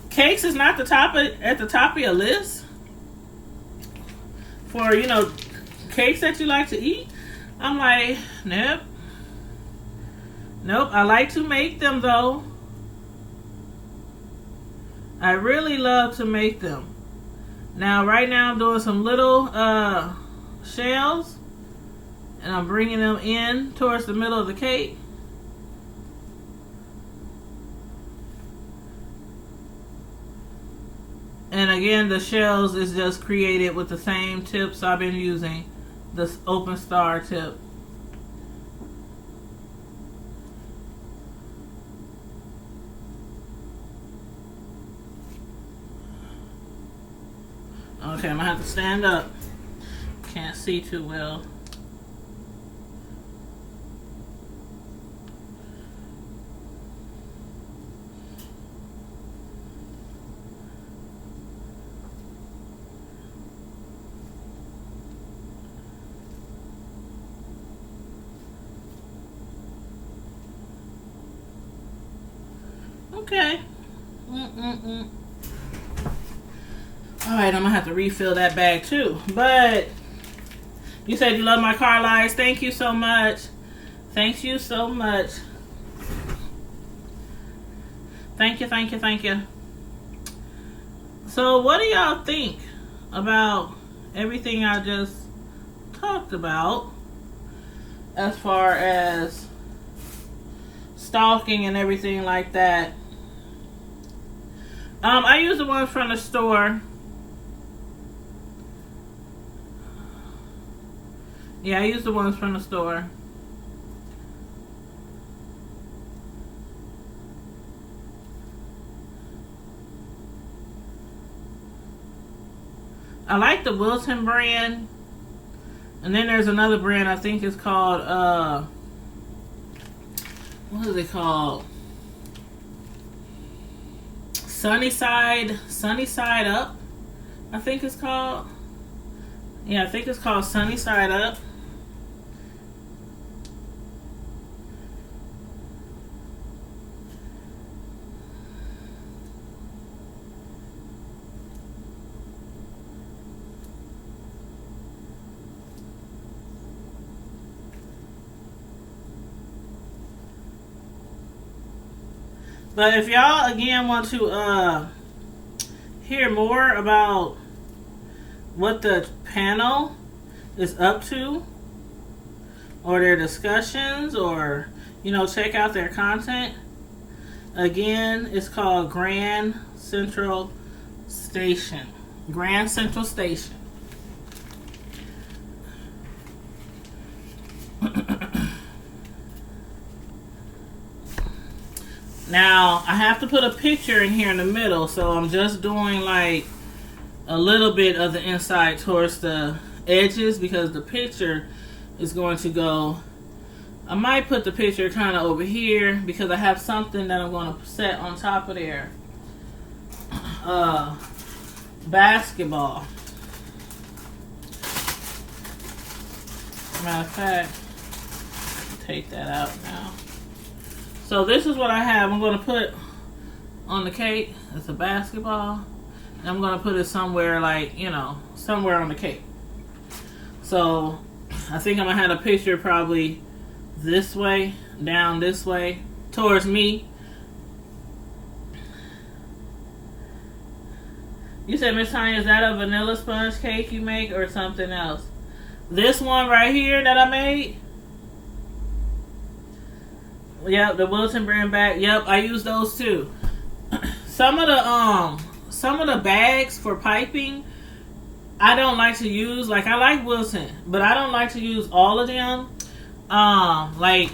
Speaker 1: Cakes is not at the top of your list for, you know, cakes that you like to eat? I'm like, nope. Nope, I like to make them though. I really love to make them. Now, right now I'm doing some little shells, and I'm bringing them in towards the middle of the cake. And again, the shells is just created with the same tips I've been using, this open star tip. Okay, I'm gonna have to stand up. Can't see too well. Okay. Alright, I'm gonna have to refill that bag too. But you said you love my car lights. Thank you so much. Thank you so much. Thank you, thank you, thank you. So what do y'all think about everything I just talked about as far as stalking and everything like that? I use the ones from the store. Yeah, I use the ones from the store. I like the Wilton brand. And then there's another brand I think it's called, what is it called? Sunnyside Up, I think it's called. Yeah, I think it's called Sunnyside Up. But if y'all again want to hear more about what the panel is up to, or their discussions, or check out their content, again, it's called Grand Central Station. Grand Central Station. Now, I have to put a picture in here in the middle, so I'm just doing like a little bit of the inside towards the edges because the picture is going to go. I might put the picture kind of over here because I have something that I'm going to set on top of there. Basketball. Matter of fact, take that out now. So this is what I have. I'm going to put on the cake. It's a basketball. And I'm going to put it somewhere like, somewhere on the cake. So I think I'm going to have a picture probably this way, down this way, towards me. You said, Miss Tanya, is that a vanilla sponge cake you make or something else? This one right here that I made? Yep, the Wilton brand bag. Yep, I use those too. Some of the bags for piping, I don't like to use. Like, I like Wilton, but I don't like to use all of them. Like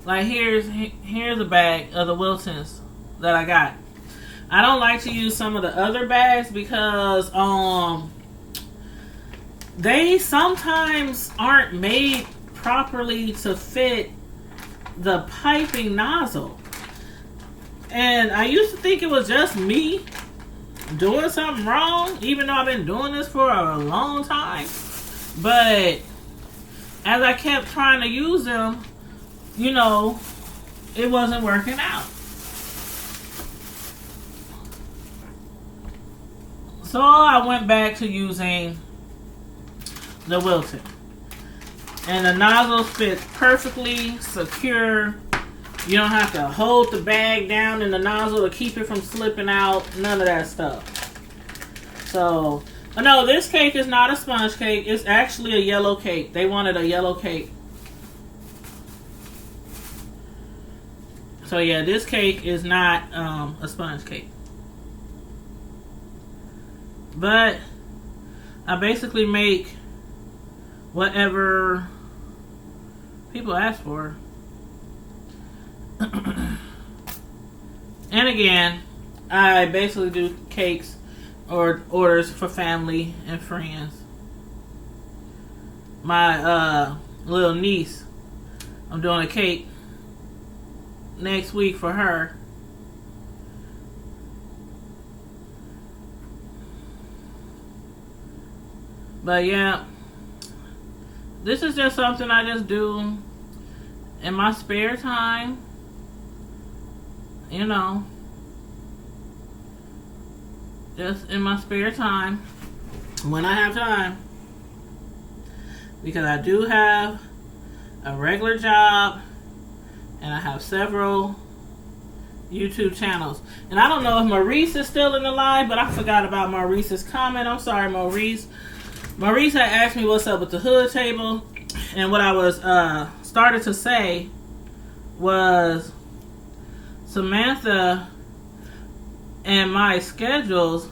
Speaker 1: here's a bag of the Wiltons that I got. I don't like to use some of the other bags because they sometimes aren't made properly to fit the piping nozzle. And I used to think it was just me doing something wrong, even though I've been doing this for a long time. But as I kept trying to use them, it wasn't working out. So I went back to using the Wilton. And the nozzle fits perfectly secure. You don't have to hold the bag down in the nozzle to keep it from slipping out. None of that stuff. So, no, this cake is not a sponge cake. It's actually a yellow cake. They wanted a yellow cake. So, yeah, this cake is not a sponge cake. But I basically make whatever people ask for. And again, I basically do cakes or orders for family and friends. My little niece, I'm doing a cake next week for her. But yeah, this is just something I just do in my spare time. You know, just in my spare time when I have time. Because I do have a regular job and I have several YouTube channels. And I don't know if Maurice is still in the live, but I forgot about Maurice's comment. I'm sorry, Maurice. Maurice had asked me what's up with the hood table. And what I was started to say was Samantha and my schedules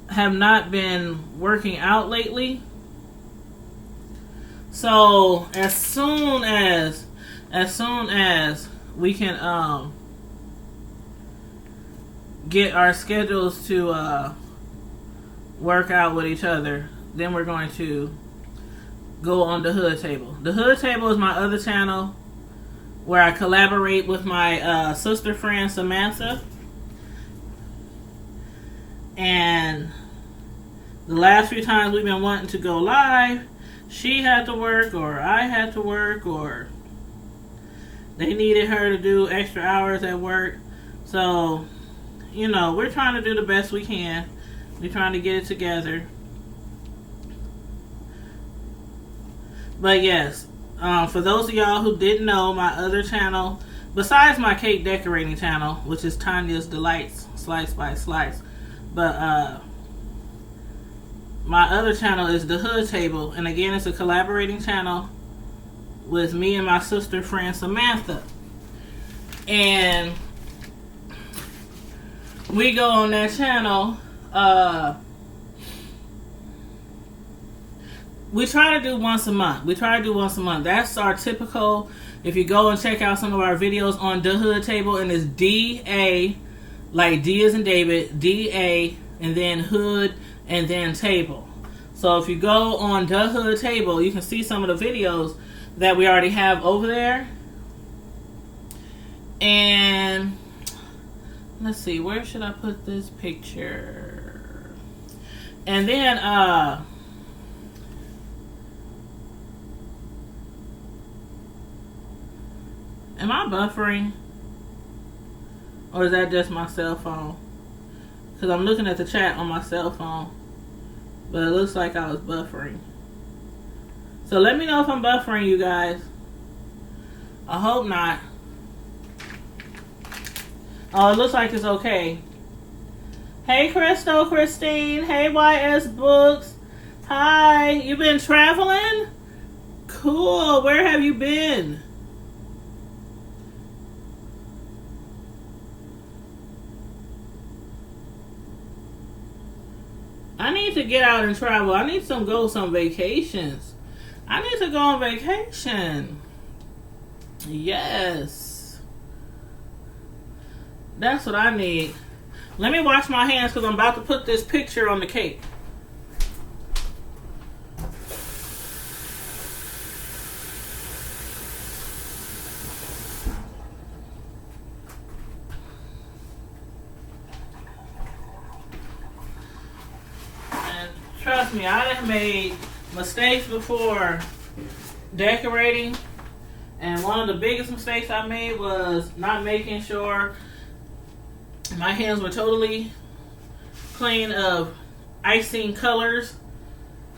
Speaker 1: have not been working out lately. So as soon as we can get our schedules to work out with each other, then we're going to go on the hood table. The hood table is my other channel where I collaborate with my sister friend Samantha. And the last few times we've been wanting to go live, she had to work or I had to work or they needed her to do extra hours at work. So, you know, we're trying to do the best we can. We're trying to get it together. But yes, for those of y'all who didn't know, my other channel, besides my cake decorating channel, which is Tanya's Delights, Slice by Slice, but my other channel is The Hood Table, and again, it's a collaborating channel with me and my sister friend Samantha. And we go on that channel. We try to do once a month. That's our typical. If you go and check out some of our videos on The Hood Table, and it's D-A, like D as in David, D-A, and then Hood, and then Table. So if you go on The Hood Table, you can see some of the videos that we already have over there. And let's see, where should I put this picture? And then am I buffering? Or is that just my cell phone? Because I'm looking at the chat on my cell phone. But it looks like I was buffering. So let me know if I'm buffering, you guys. I hope not. Oh, it looks like it's okay. Hey, Crystal, Christine. Hey, YS Books. Hi. You been traveling? Cool. Where have you been? I need to get out and travel. I need to go some vacations. I need to go on vacation. Yes. That's what I need. Let me wash my hands because I'm about to put this picture on the cake. Trust me, I have made mistakes before decorating, and one of the biggest mistakes I made was not making sure my hands were totally clean of icing colors,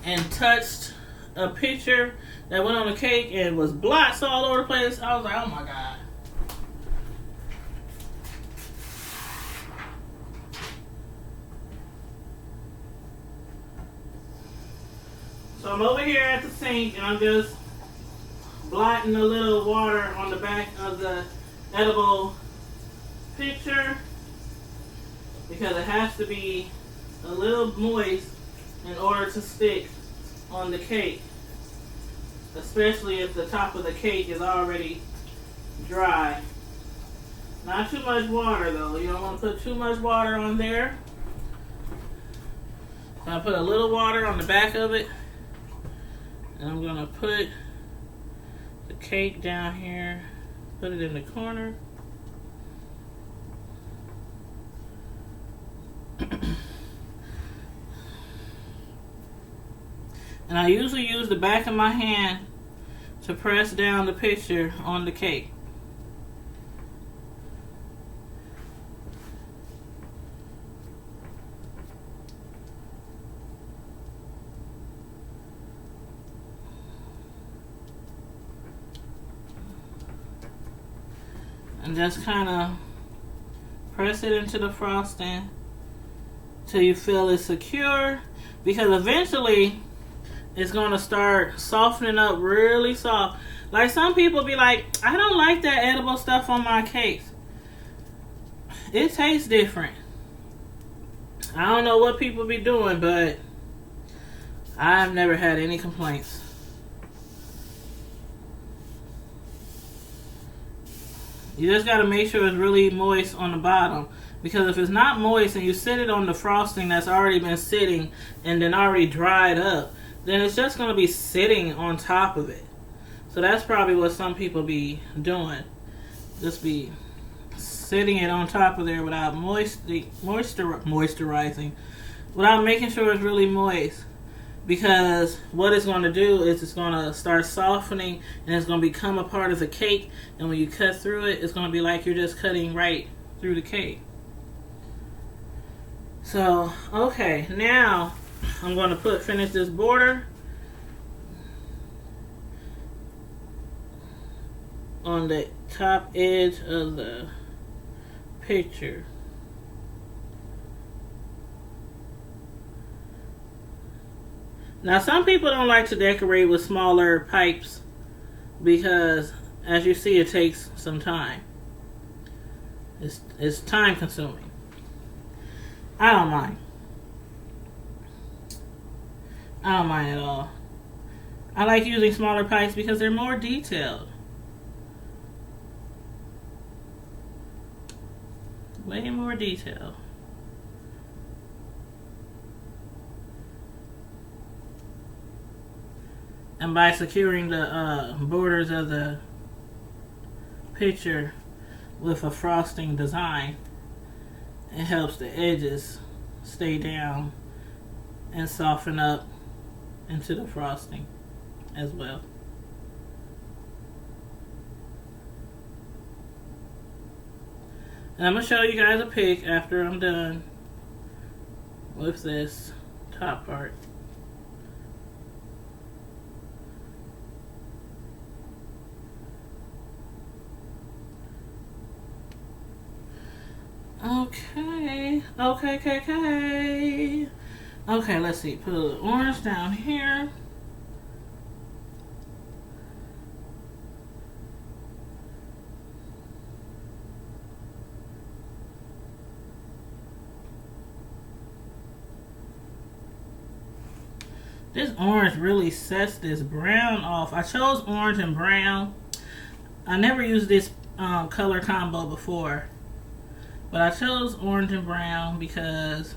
Speaker 1: and touched a picture that went on the cake and was blots all over the place. I was like, oh my God. So I'm over here at the sink and I'm just blotting a little water on the back of the edible picture because it has to be a little moist in order to stick on the cake, especially if the top of the cake is already dry. Not too much water though. You don't want to put too much water on there I put a little water on the back of it. And I'm going to put the cake down here. Put it in the corner. And I usually use the back of my hand to press down the picture on the cake. And just kind of press it into the frosting till you feel it's secure, because eventually it's going to start softening up really soft. Like some people be like, I don't like that edible stuff on my cakes. It tastes different. I don't know what people be doing, but I've never had any complaints. You just got to make sure it's really moist on the bottom. Because if it's not moist and you sit it on the frosting that's already been sitting and then already dried up, then it's just going to be sitting on top of it. So that's probably what some people be doing. Just be sitting it on top of there without moisturizing. Without making sure it's really moist. Because what it's going to do is it's going to start softening and it's going to become a part of the cake. And when you cut through it, it's going to be like you're just cutting right through the cake. So, okay, now I'm going to finish this border on the top edge of the picture. Now, some people don't like to decorate with smaller pipes because, as you see, it takes some time. It's time consuming. I don't mind. I don't mind at all. I like using smaller pipes because they're more detailed. Way more detailed. And by securing the borders of the picture with a frosting design, it helps the edges stay down and soften up into the frosting as well. And I'm going to show you guys a pic after I'm done with this top part. Okay, let's see. Put the orange down here. This orange really sets this brown off. I chose orange and brown. I never used this color combo before. But I chose orange and brown because,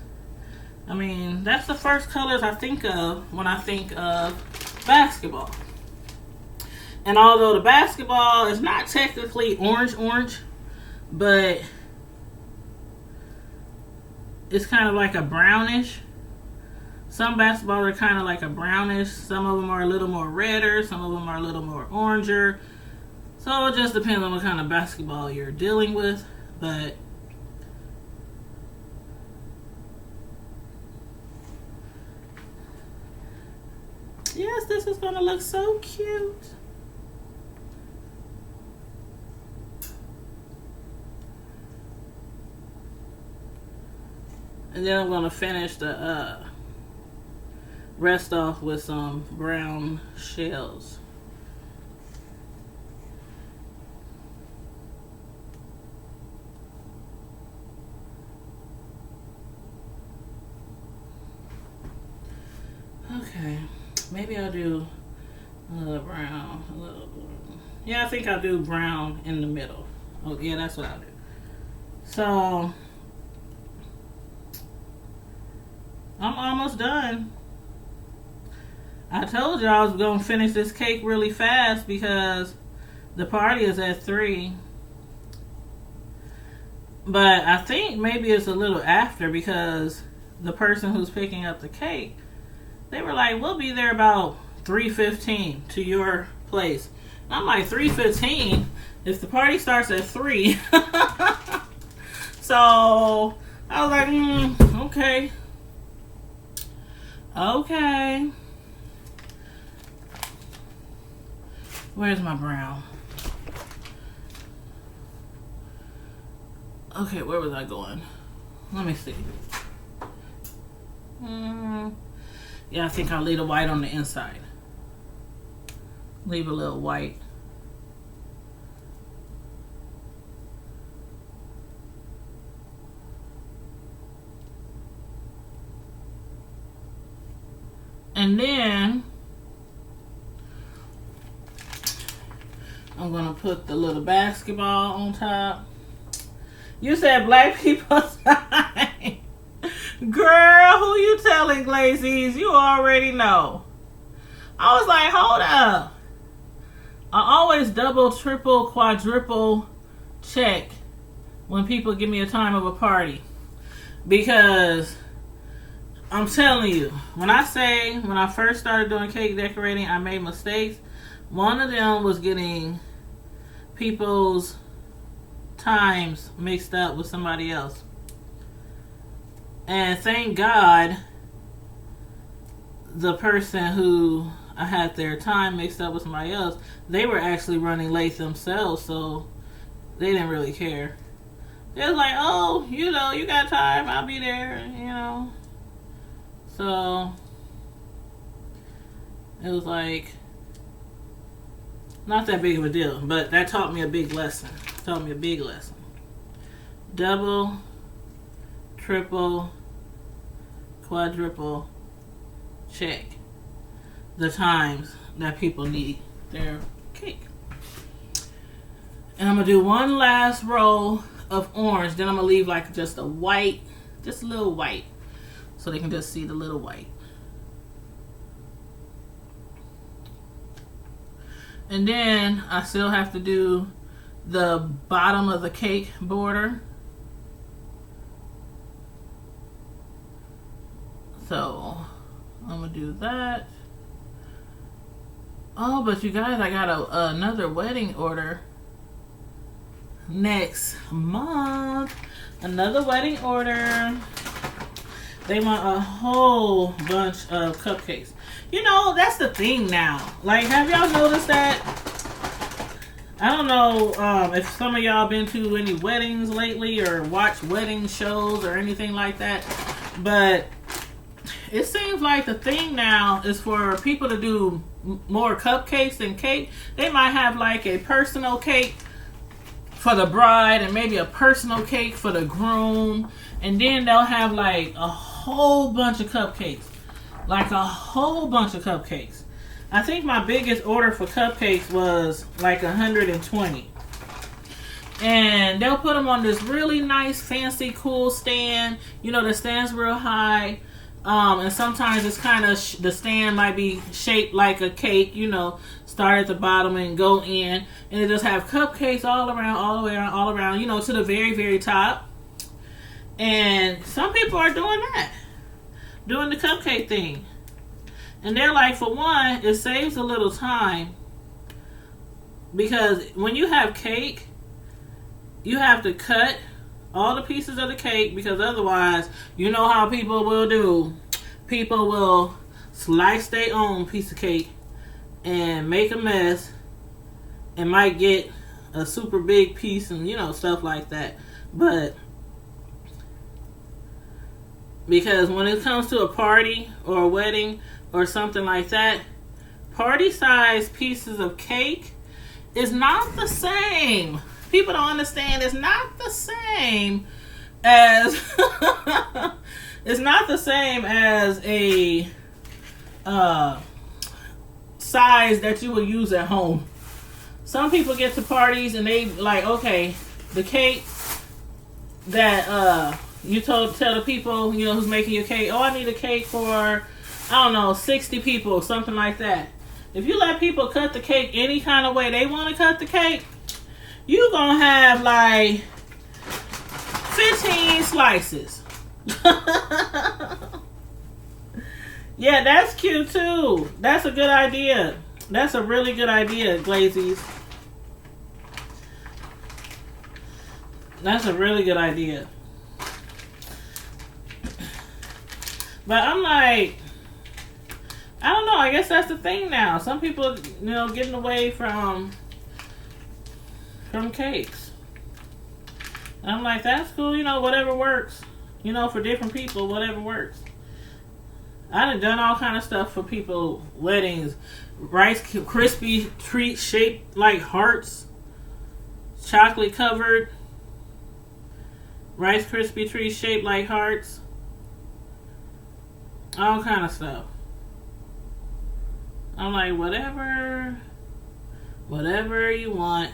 Speaker 1: I mean, that's the first colors I think of when I think of basketball. And although the basketball is not technically orange, but it's kind of like a brownish. Some basketballs are kind of like a brownish. Some of them are a little more redder. Some of them are a little more oranger. So it just depends on what kind of basketball you're dealing with. But yes, this is going to look so cute. And then I'm going to finish the rest off with some brown shells. Okay, maybe I'll do a little brown, a little blue. Yeah, I think I'll do brown in the middle. Oh, yeah, that's what I'll do. So, I'm almost done. I told you I was going to finish this cake really fast because the party is at 3. But I think maybe it's a little after because the person who's picking up the cake, they were like, we'll be there about 3:15 to your place. And I'm like, 3:15? If the party starts at 3. So I was like, okay. Okay. Where's my brown? Okay, where was I going? Let me see. Yeah, I think I'll leave the white on the inside. Leave a little white. And then I'm gonna put the little basketball on top. You said black people time. Girl, who you telling, Glazies? You already know. I was like, hold up. I always double, triple, quadruple check when people give me a time of a party. Because I'm telling you, when I first started doing cake decorating, I made mistakes. One of them was getting people's times mixed up with somebody else. And thank God the person who I had their time mixed up with somebody else, they were actually running late themselves, so they didn't really care. They was like, oh, you got time, I'll be there, So it was like not that big of a deal, but that taught me a big lesson. Double, triple, quadruple check the times that people need their cake. And I'm gonna do one last row of orange, then I'm gonna leave like just a white, just a little white, so they can just see the little white. And then I still have to do the bottom of the cake border. So I'm gonna do that. Oh, but you guys, I got another wedding order next month. Another wedding order. They want a whole bunch of cupcakes. That's the thing now. Like, have y'all noticed that? I don't know if some of y'all been to any weddings lately or watched wedding shows or anything like that, but it seems like the thing now is for people to do more cupcakes than cake. They might have like a personal cake for the bride and maybe a personal cake for the groom, and then they'll have like a whole bunch of cupcakes. I think my biggest order for cupcakes was like 120. And they'll put them on this really nice, fancy, cool stand, that stands real high. And sometimes it's kind of, the stand might be shaped like a cake, start at the bottom and go in. And it just have cupcakes all around, all around, to the very, very top. And some people are doing that. Doing the cupcake thing. And they're like, for one, it saves a little time. Because when you have cake, you have to cut all the pieces of the cake, because otherwise, you know how people will do. People will slice their own piece of cake and make a mess and might get a super big piece and, stuff like that. But because when it comes to a party or a wedding or something like that, party size pieces of cake is not the same. People don't understand it's not the same as a size that you would use at home. Some people get to parties and they like, okay, the cake that You tell the people, you know, who's making your cake, oh, I need a cake for, I don't know, 60 people, something like that. If you let people cut the cake any kind of way they want to cut the cake, you gonna have like 15 slices. Yeah, that's cute too. That's a good idea. That's a really good idea, Glazies. That's a really good idea. But I'm like, I don't know. I guess that's the thing now. Some people, you know, getting away from cakes. And I'm like, that's cool. You know, whatever works. You know, for different people, whatever works. I done all kind of stuff for people weddings. Rice Krispie treats shaped like hearts, chocolate covered. Rice Krispie treats shaped like hearts. All kind of stuff. I'm like, whatever you want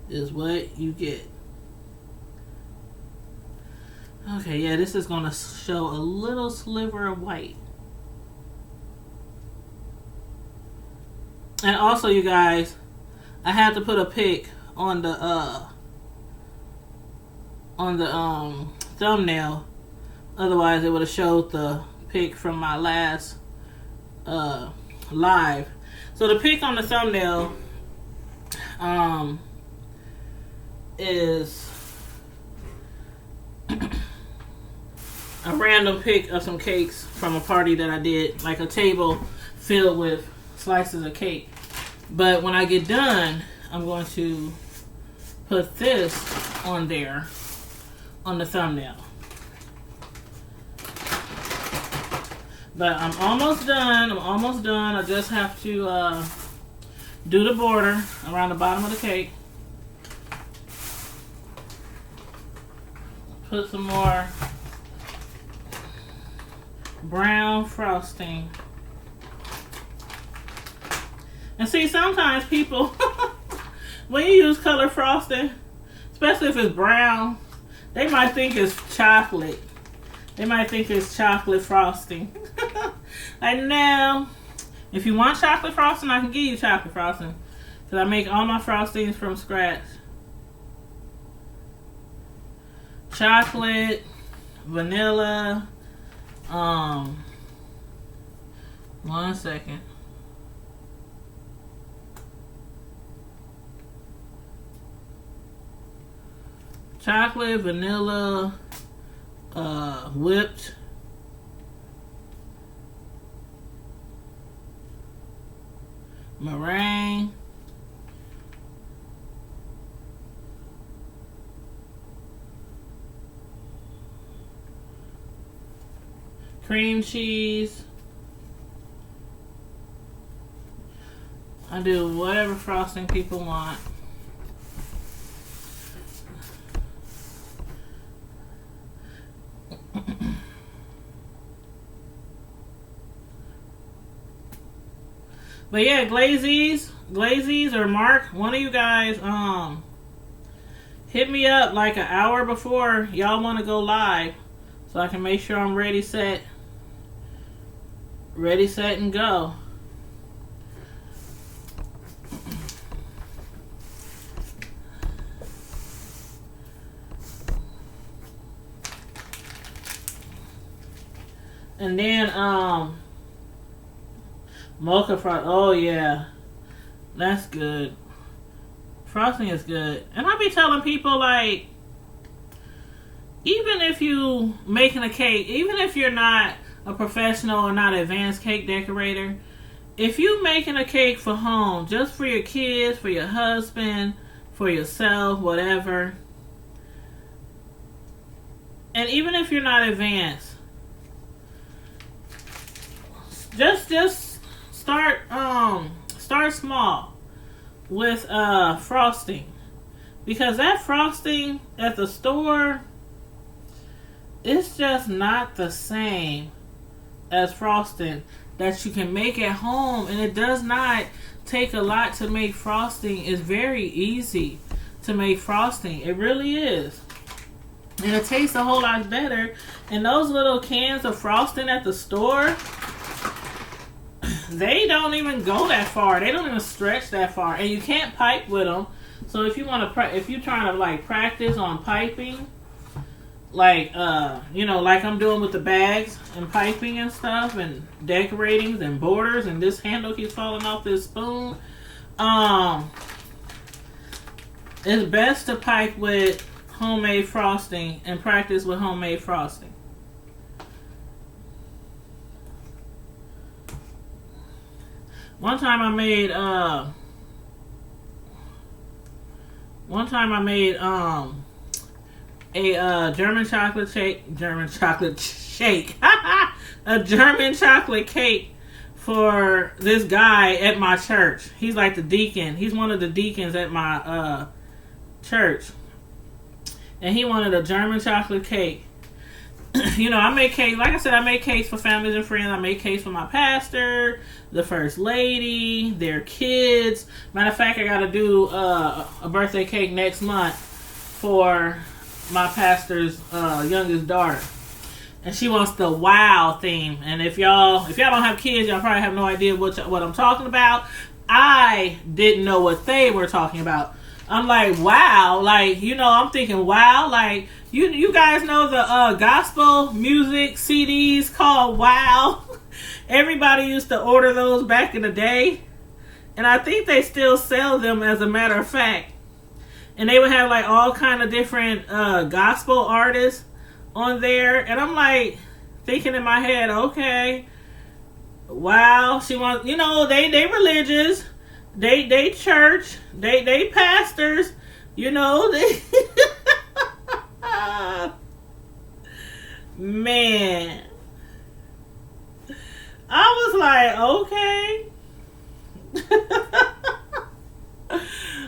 Speaker 1: is what you get. Okay, yeah, this is gonna show a little sliver of white. And also, you guys, I had to put a pic on the thumbnail. Otherwise, it would have showed the pic from my last live. So the pic on the thumbnail is a random pic of some cakes from a party that I did, like a table filled with slices of cake. But when I get done, I'm going to put this on there on the thumbnail. But I'm almost done. I just have to do the border around the bottom of the cake. Put some more brown frosting. And see, sometimes people, when you use color frosting, especially if it's brown, they might think it's chocolate. They might think it's chocolate frosting. Like, no. If you want chocolate frosting, I can give you chocolate frosting. Because I make all my frostings from scratch. Chocolate, vanilla, 1 second. Chocolate, vanilla, whipped, meringue, cream cheese. I do whatever frosting people want. But yeah, Glazies or Mark, one of you guys, hit me up like an hour before y'all want to go live, so I can make sure I'm ready, set, and go. And then, mocha frost. Oh yeah, that's good. Frosting is good. And I be telling people, like, even if you making a cake, even if you're not a professional or not an advanced cake decorator, if you making a cake for home, just for your kids, for your husband, for yourself, whatever, and even if you're not advanced, just start small with frosting, because that frosting at the store, it's just not the same as frosting that you can make at home. And it does not take a lot to make frosting. It's very easy to make frosting. It really is. And it tastes a whole lot better. And those little cans of frosting at the store, they don't even go that far. They don't even stretch that far. And you can't pipe with them. So if you want to, if you're trying to like practice on piping, like like I'm doing with the bags and piping and stuff and decorating and borders, and this handle keeps falling off this spoon. It's best to pipe with homemade frosting and practice with homemade frosting. One time I made a German chocolate shake, a German chocolate cake for this guy at my church. He's like the deacon. He's one of the deacons at my church, and he wanted a German chocolate cake. I make cakes. Like I said, I make cakes for families and friends. I make cakes for my pastor, the first lady, their kids. Matter of fact, I got to do a birthday cake next month for my pastor's youngest daughter, and she wants the wow theme. And if y'all don't have kids, y'all probably have no idea what I'm talking about. I didn't know what they were talking about. I'm like, wow, like, I'm thinking, wow, like, you guys know the gospel music CDs called Wow? Everybody used to order those back in the day, and I think they still sell them, as a matter of fact. And they would have like all kind of different gospel artists on there, and I'm like thinking in my head, okay, wow, she wants, they religious. They church, they pastors, they man. I was like, okay.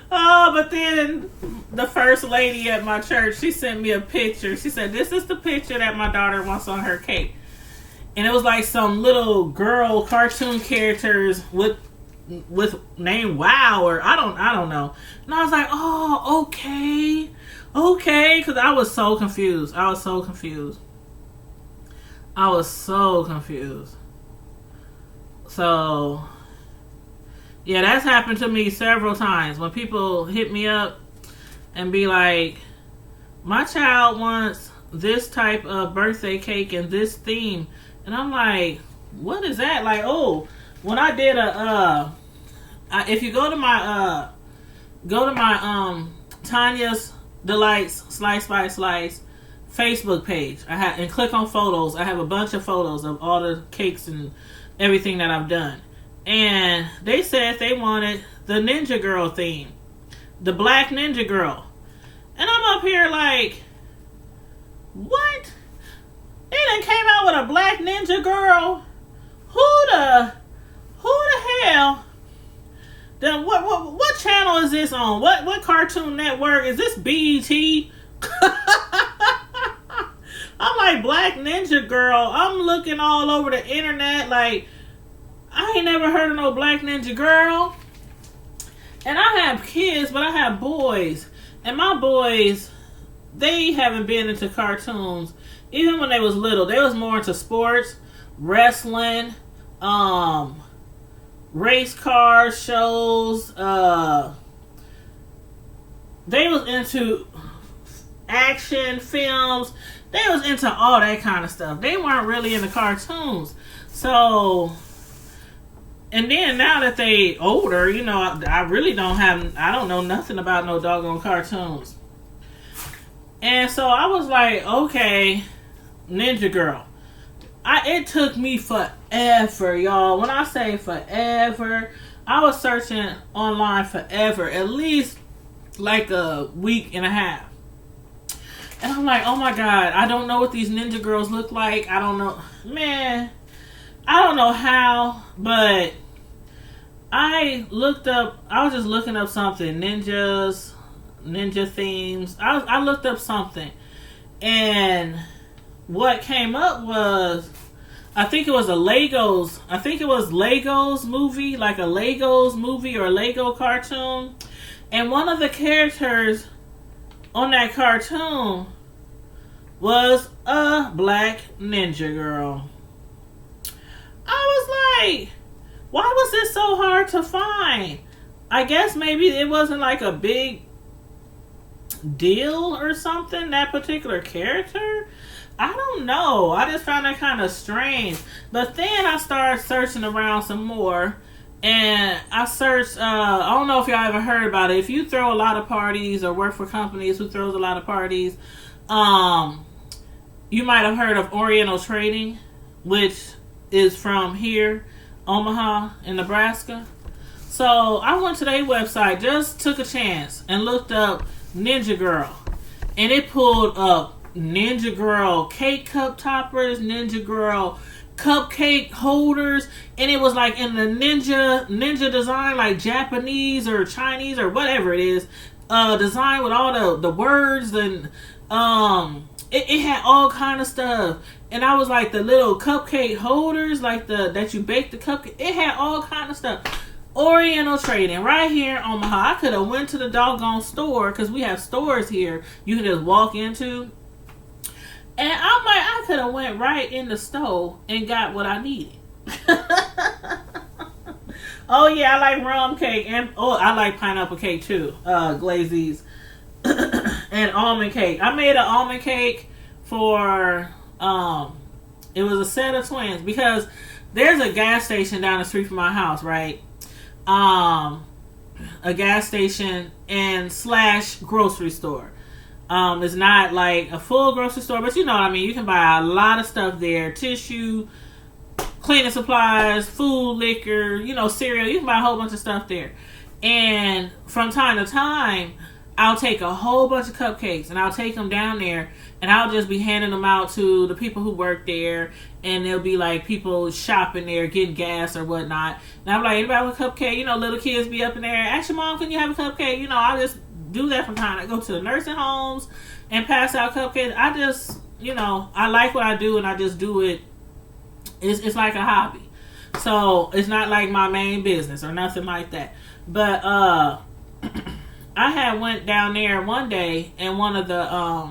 Speaker 1: But then the first lady at my church, she sent me a picture. She said, this is the picture that my daughter wants on her cake. And it was like some little girl cartoon characters with name Wow, or I don't know. And I was like, oh, okay, because I was so confused. So yeah, that's happened to me several times when people hit me up and be like, my child wants this type of birthday cake and this theme, and I'm like, what is that? Like, when I did if you go to my Tanya's Delights Slice by Slice Facebook page, and click on photos. I have a bunch of photos of all the cakes and everything that I've done, and they said they wanted the Ninja Girl theme, the Black Ninja Girl, and I'm up here like, what? They done came out with a Black Ninja Girl? Who the hell? Then what channel is this on? What Cartoon Network? Is this BET? I'm like, Black Ninja Girl. I'm looking all over the internet like, I ain't never heard of no Black Ninja Girl. And I have kids, but I have boys. And my boys, they haven't been into cartoons. Even when they was little, they was more into sports, wrestling, race car shows. They was into action films. They was into all that kind of stuff. They weren't really into cartoons. So, and then now that they older, I really I don't know nothing about no doggone cartoons. And so I was like, okay, Ninja Girl. It took me forever, y'all. When I say forever, I was searching online forever, at least like a week and a half. And I'm like, oh my God, I don't know what these ninja girls look like. I don't know. Man, I don't know how, but I was just looking up something. Ninja themes. I looked up something. And what came up was, I think it was Legos movie, like a Legos movie or a Lego cartoon. And one of the characters on that cartoon was a black ninja girl. I was like, why was this so hard to find? I guess maybe it wasn't like a big deal or something, that particular character. I don't know. I just found that kind of strange. But then I started searching around some more. And I searched, I don't know if y'all ever heard about it. If you throw a lot of parties or work for companies who throws a lot of parties, you might have heard of Oriental Trading, which is from here, Omaha in Nebraska. So I went to their website, just took a chance and looked up Ninja Girl. And it pulled up Ninja Girl cake cup toppers, Ninja Girl cupcake holders, and it was like in the ninja design, like Japanese or Chinese or whatever it is, design with all the words, and it had all kind of stuff. And I was like, the little cupcake holders, like that you bake the cupcake, it had all kind of stuff. Oriental Trading right here in Omaha. I could have went to the doggone store, because we have stores here you can just walk into. And I could have went right in the store and got what I needed. Oh yeah, I like rum cake, and I like pineapple cake too. Glazes and almond cake. I made an almond cake for it was a set of twins, because there's a gas station down the street from my house, right? A gas station and / grocery store. It's not like a full grocery store, but you know what I mean. You can buy a lot of stuff there: tissue, cleaning supplies, food, liquor, cereal. You can buy a whole bunch of stuff there. And from time to time, I'll take a whole bunch of cupcakes and I'll take them down there, and I'll just be handing them out to the people who work there. And there'll be like people shopping there, getting gas or whatnot. And I'm like, anybody want a cupcake? Little kids be up in there. Ask your mom, can you have a cupcake? I'll just do that from time. I go to the nursing homes and pass out cupcakes. I just, I like what I do, and I just do it. It's like a hobby. So it's not like my main business or nothing like that. But I had went down there one day, and one of the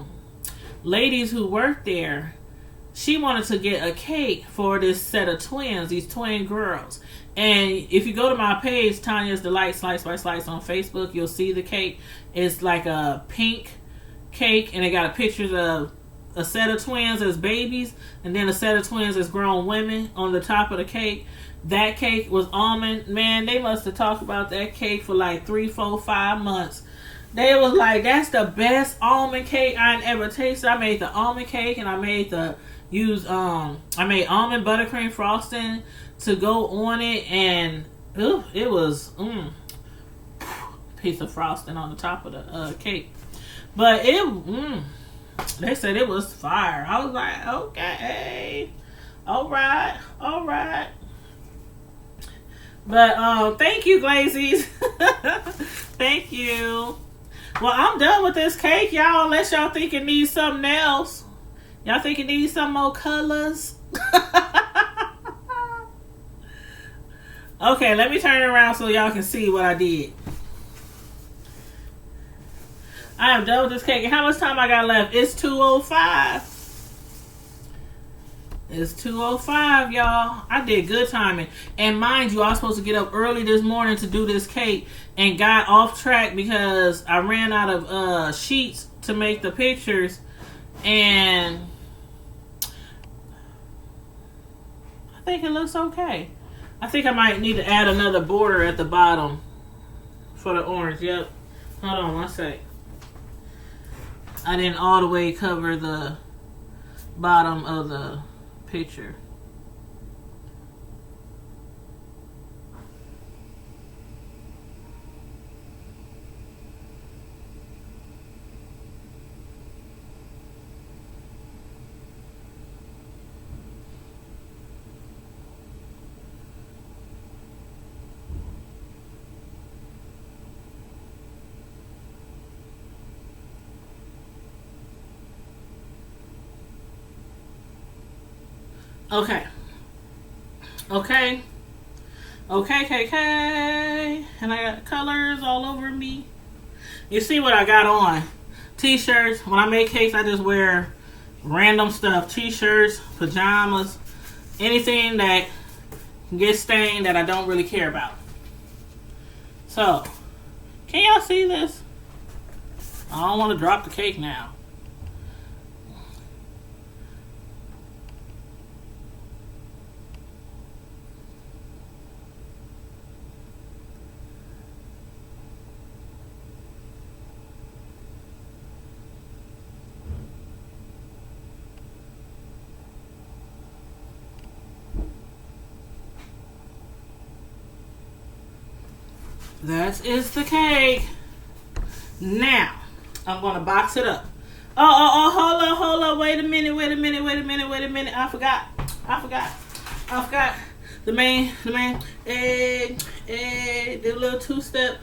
Speaker 1: ladies who worked there, she wanted to get a cake for this set of twins, these twin girls. And if you go to my page, Tanya's Delight Slice by Slice on Facebook, you'll see the cake. It's like a pink cake, and it got a picture of a set of twins as babies, and then a set of twins as grown women on the top of the cake. That cake was almond. Man, they must have talked about that cake for like 3, 4, 5 months. They was like, that's the best almond cake I'd ever tasted. I made the almond cake, and I made I made almond buttercream frosting to go on it, and it was piece of frosting on the top of the cake. But they said it was fire. I was like, okay, all right. But thank you, Glazies. Thank you. Well, I'm done with this cake, y'all. Unless y'all think it needs something else. Y'all think it needs some more colors? Okay, let me turn it around so y'all can see what I did. I am done with this cake. And how much time I got left? It's 2:05. It's 2:05, y'all. I did good timing. And mind you, I was supposed to get up early this morning to do this cake, and got off track because I ran out of sheets to make the pictures. And I think it looks okay. I think I might need to add another border at the bottom for the orange. Yep. Hold on one sec. I didn't all the way cover the bottom of the picture. Okay. And I got colors all over me. You see what I got on? T-shirts. When I make cakes, I just wear random stuff, t-shirts, pajamas, anything that can get stained that I don't really care about. So, can y'all see this? I don't want to drop the cake now. That is the cake. Now, I'm going to box it up. Oh, hold up. Wait a minute. I forgot. The main, the little two-step.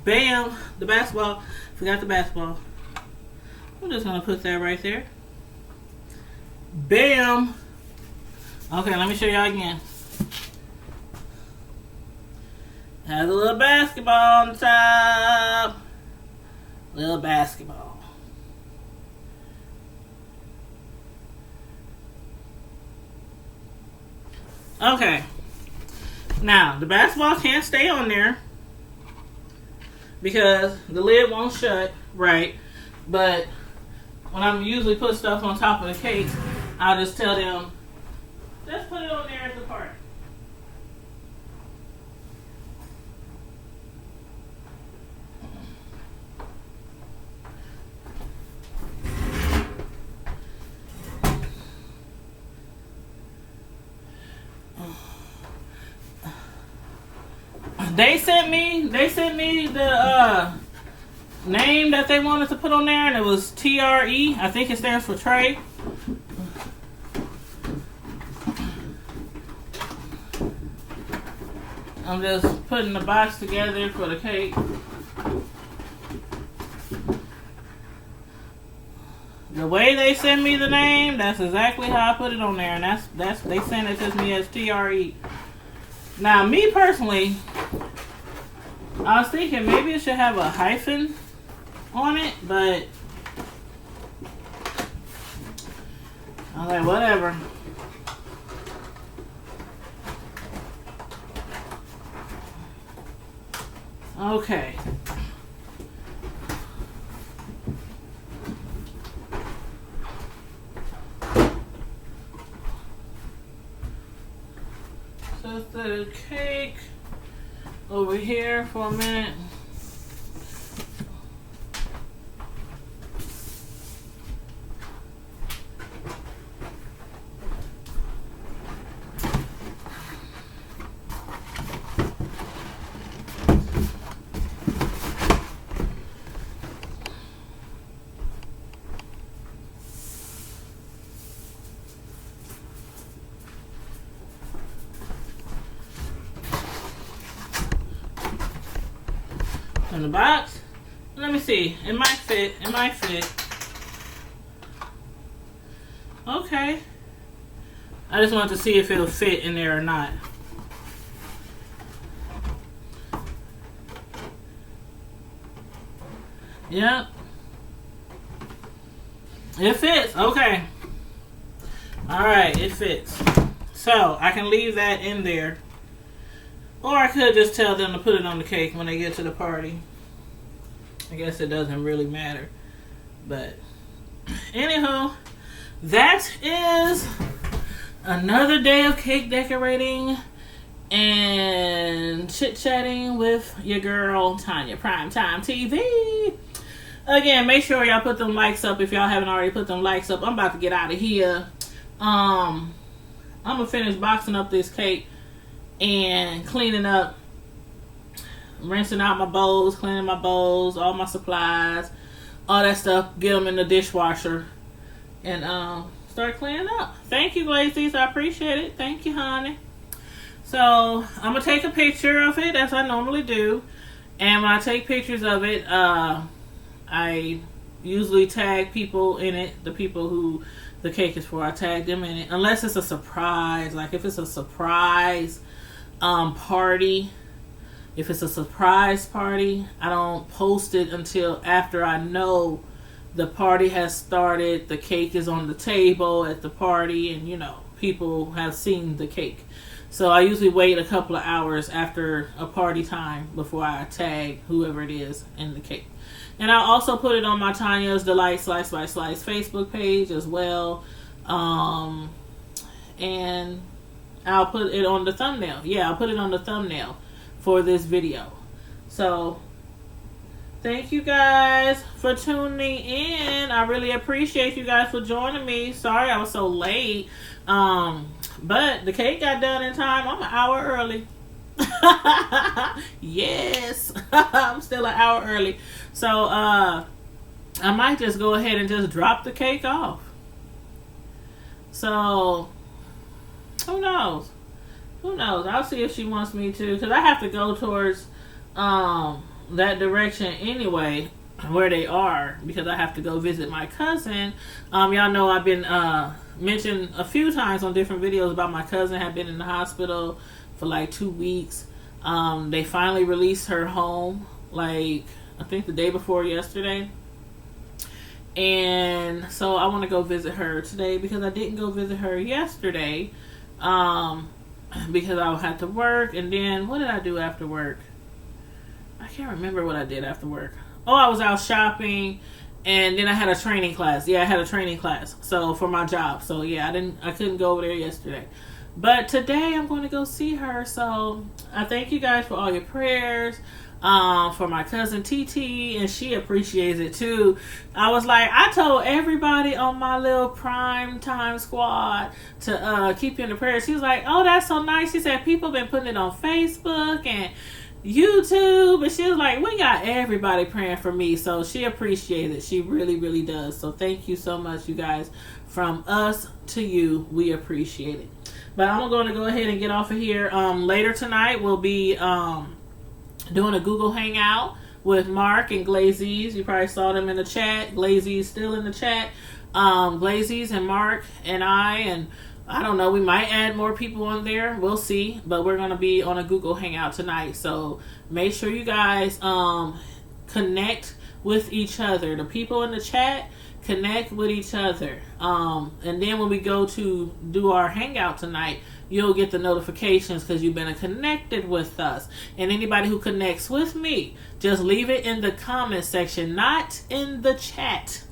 Speaker 1: Bam, the basketball. Forgot the basketball. I'm just going to put that right there. Bam. Okay, let me show y'all again. Has a little basketball on the top. Little basketball. Okay. Now, the basketball can't stay on there because the lid won't shut, right? But when I'm usually put stuff on top of the cake, I'll just tell them, just put it on there at the party. They sent me the name that they wanted to put on there, and it was TRE. I think it stands for Trey. I'm just putting the box together for the cake. The way they send me the name, that's exactly how I put it on there, and that's they sent it to me as TRE. Now, me personally, I was thinking maybe it should have a hyphen on it, but I was like, whatever. Okay. Set the cake over here for a minute. In the box. Let me see. It might fit. Okay. I just wanted to see if it'll fit in there or not. Yep. It fits. Okay. Alright, it fits. So, I can leave that in there. Or I could just tell them to put it on the cake when they get to the party. I guess it doesn't really matter. But, anyhow, that is another day of cake decorating and chit-chatting with your girl, Tanya Primetime TV. Again, make sure y'all put them likes up if y'all haven't already put them likes up. I'm about to get out of here. I'm going to finish boxing up this cake and cleaning up, rinsing out my bowls, cleaning my bowls, all my supplies, all that stuff, get them in the dishwasher, and start cleaning up. Thank you, Glazies. I appreciate it. Thank you, honey. So, I'm going to take a picture of it, as I normally do, and when I take pictures of it, I usually tag people in it, the people who the cake is for. I tag them in it, unless it's a surprise. Like, if it's a surprise party, if it's a surprise party, I don't post it until after I know the party has started, the cake is on the table at the party, and you know, people have seen the cake. So I usually wait a couple of hours after a party time before I tag whoever it is in the cake. And I'll also put it on my Tanya's Delight Slice by Slice Facebook page as well. And I'll put it on the thumbnail. Yeah, I'll put it on the thumbnail for this video. So thank you guys for tuning in. I really appreciate you guys for joining me. Sorry I was so late. But the cake got done in time. I'm an hour early. Yes. I'm still an hour early. So I might just go ahead and just drop the cake off. So who knows? Who knows? I'll see if she wants me to, because I have to go towards that direction anyway, where they are, because I have to go visit my cousin. Y'all know I've been mentioned a few times on different videos about my cousin had been in the hospital for like 2 weeks. They finally released her home, like I think the day before yesterday. And so I want to go visit her today because I didn't go visit her yesterday because I had to work. And then what did I do after work? I can't remember what I did after work. Oh, I was out shopping, and then I had a training class. Yeah, I had a training class. So for my job. So yeah, I couldn't go over there yesterday. But today I'm going to go see her. So I thank you guys for all your prayers. For my cousin TT, and she appreciates it too. I was like, I told everybody on my little prime time squad to keep you in the prayers. She was like, oh, that's so nice. She said people been putting it on Facebook and YouTube, and she was like, we got everybody praying for me. So she appreciates it. She really, really does. So thank you so much, you guys. From us to you, we appreciate it. But I'm going to go ahead and get off of here. Later tonight we'll be doing a Google Hangout with Mark and Glazies. You probably saw them in the chat. Glazies still in the chat. Glazies and Mark and I don't know, we might add more people on there. We'll see. But we're going to be on a Google Hangout tonight. So make sure you guys connect with each other. The people in the chat, connect with each other. And then when we go to do our Hangout tonight, you'll get the notifications because you've been connected with us. And anybody who connects with me, just leave it in the comment section, not in the chat.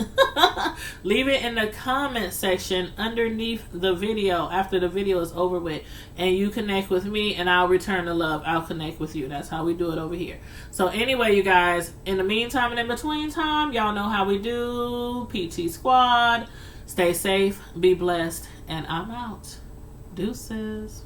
Speaker 1: Leave it in the comment section underneath the video after the video is over with. And you connect with me and I'll return the love. I'll connect with you. That's how we do it over here. So anyway, you guys, in the meantime and in between time, y'all know how we do. PT Squad. Stay safe, be blessed, and I'm out. Deuces.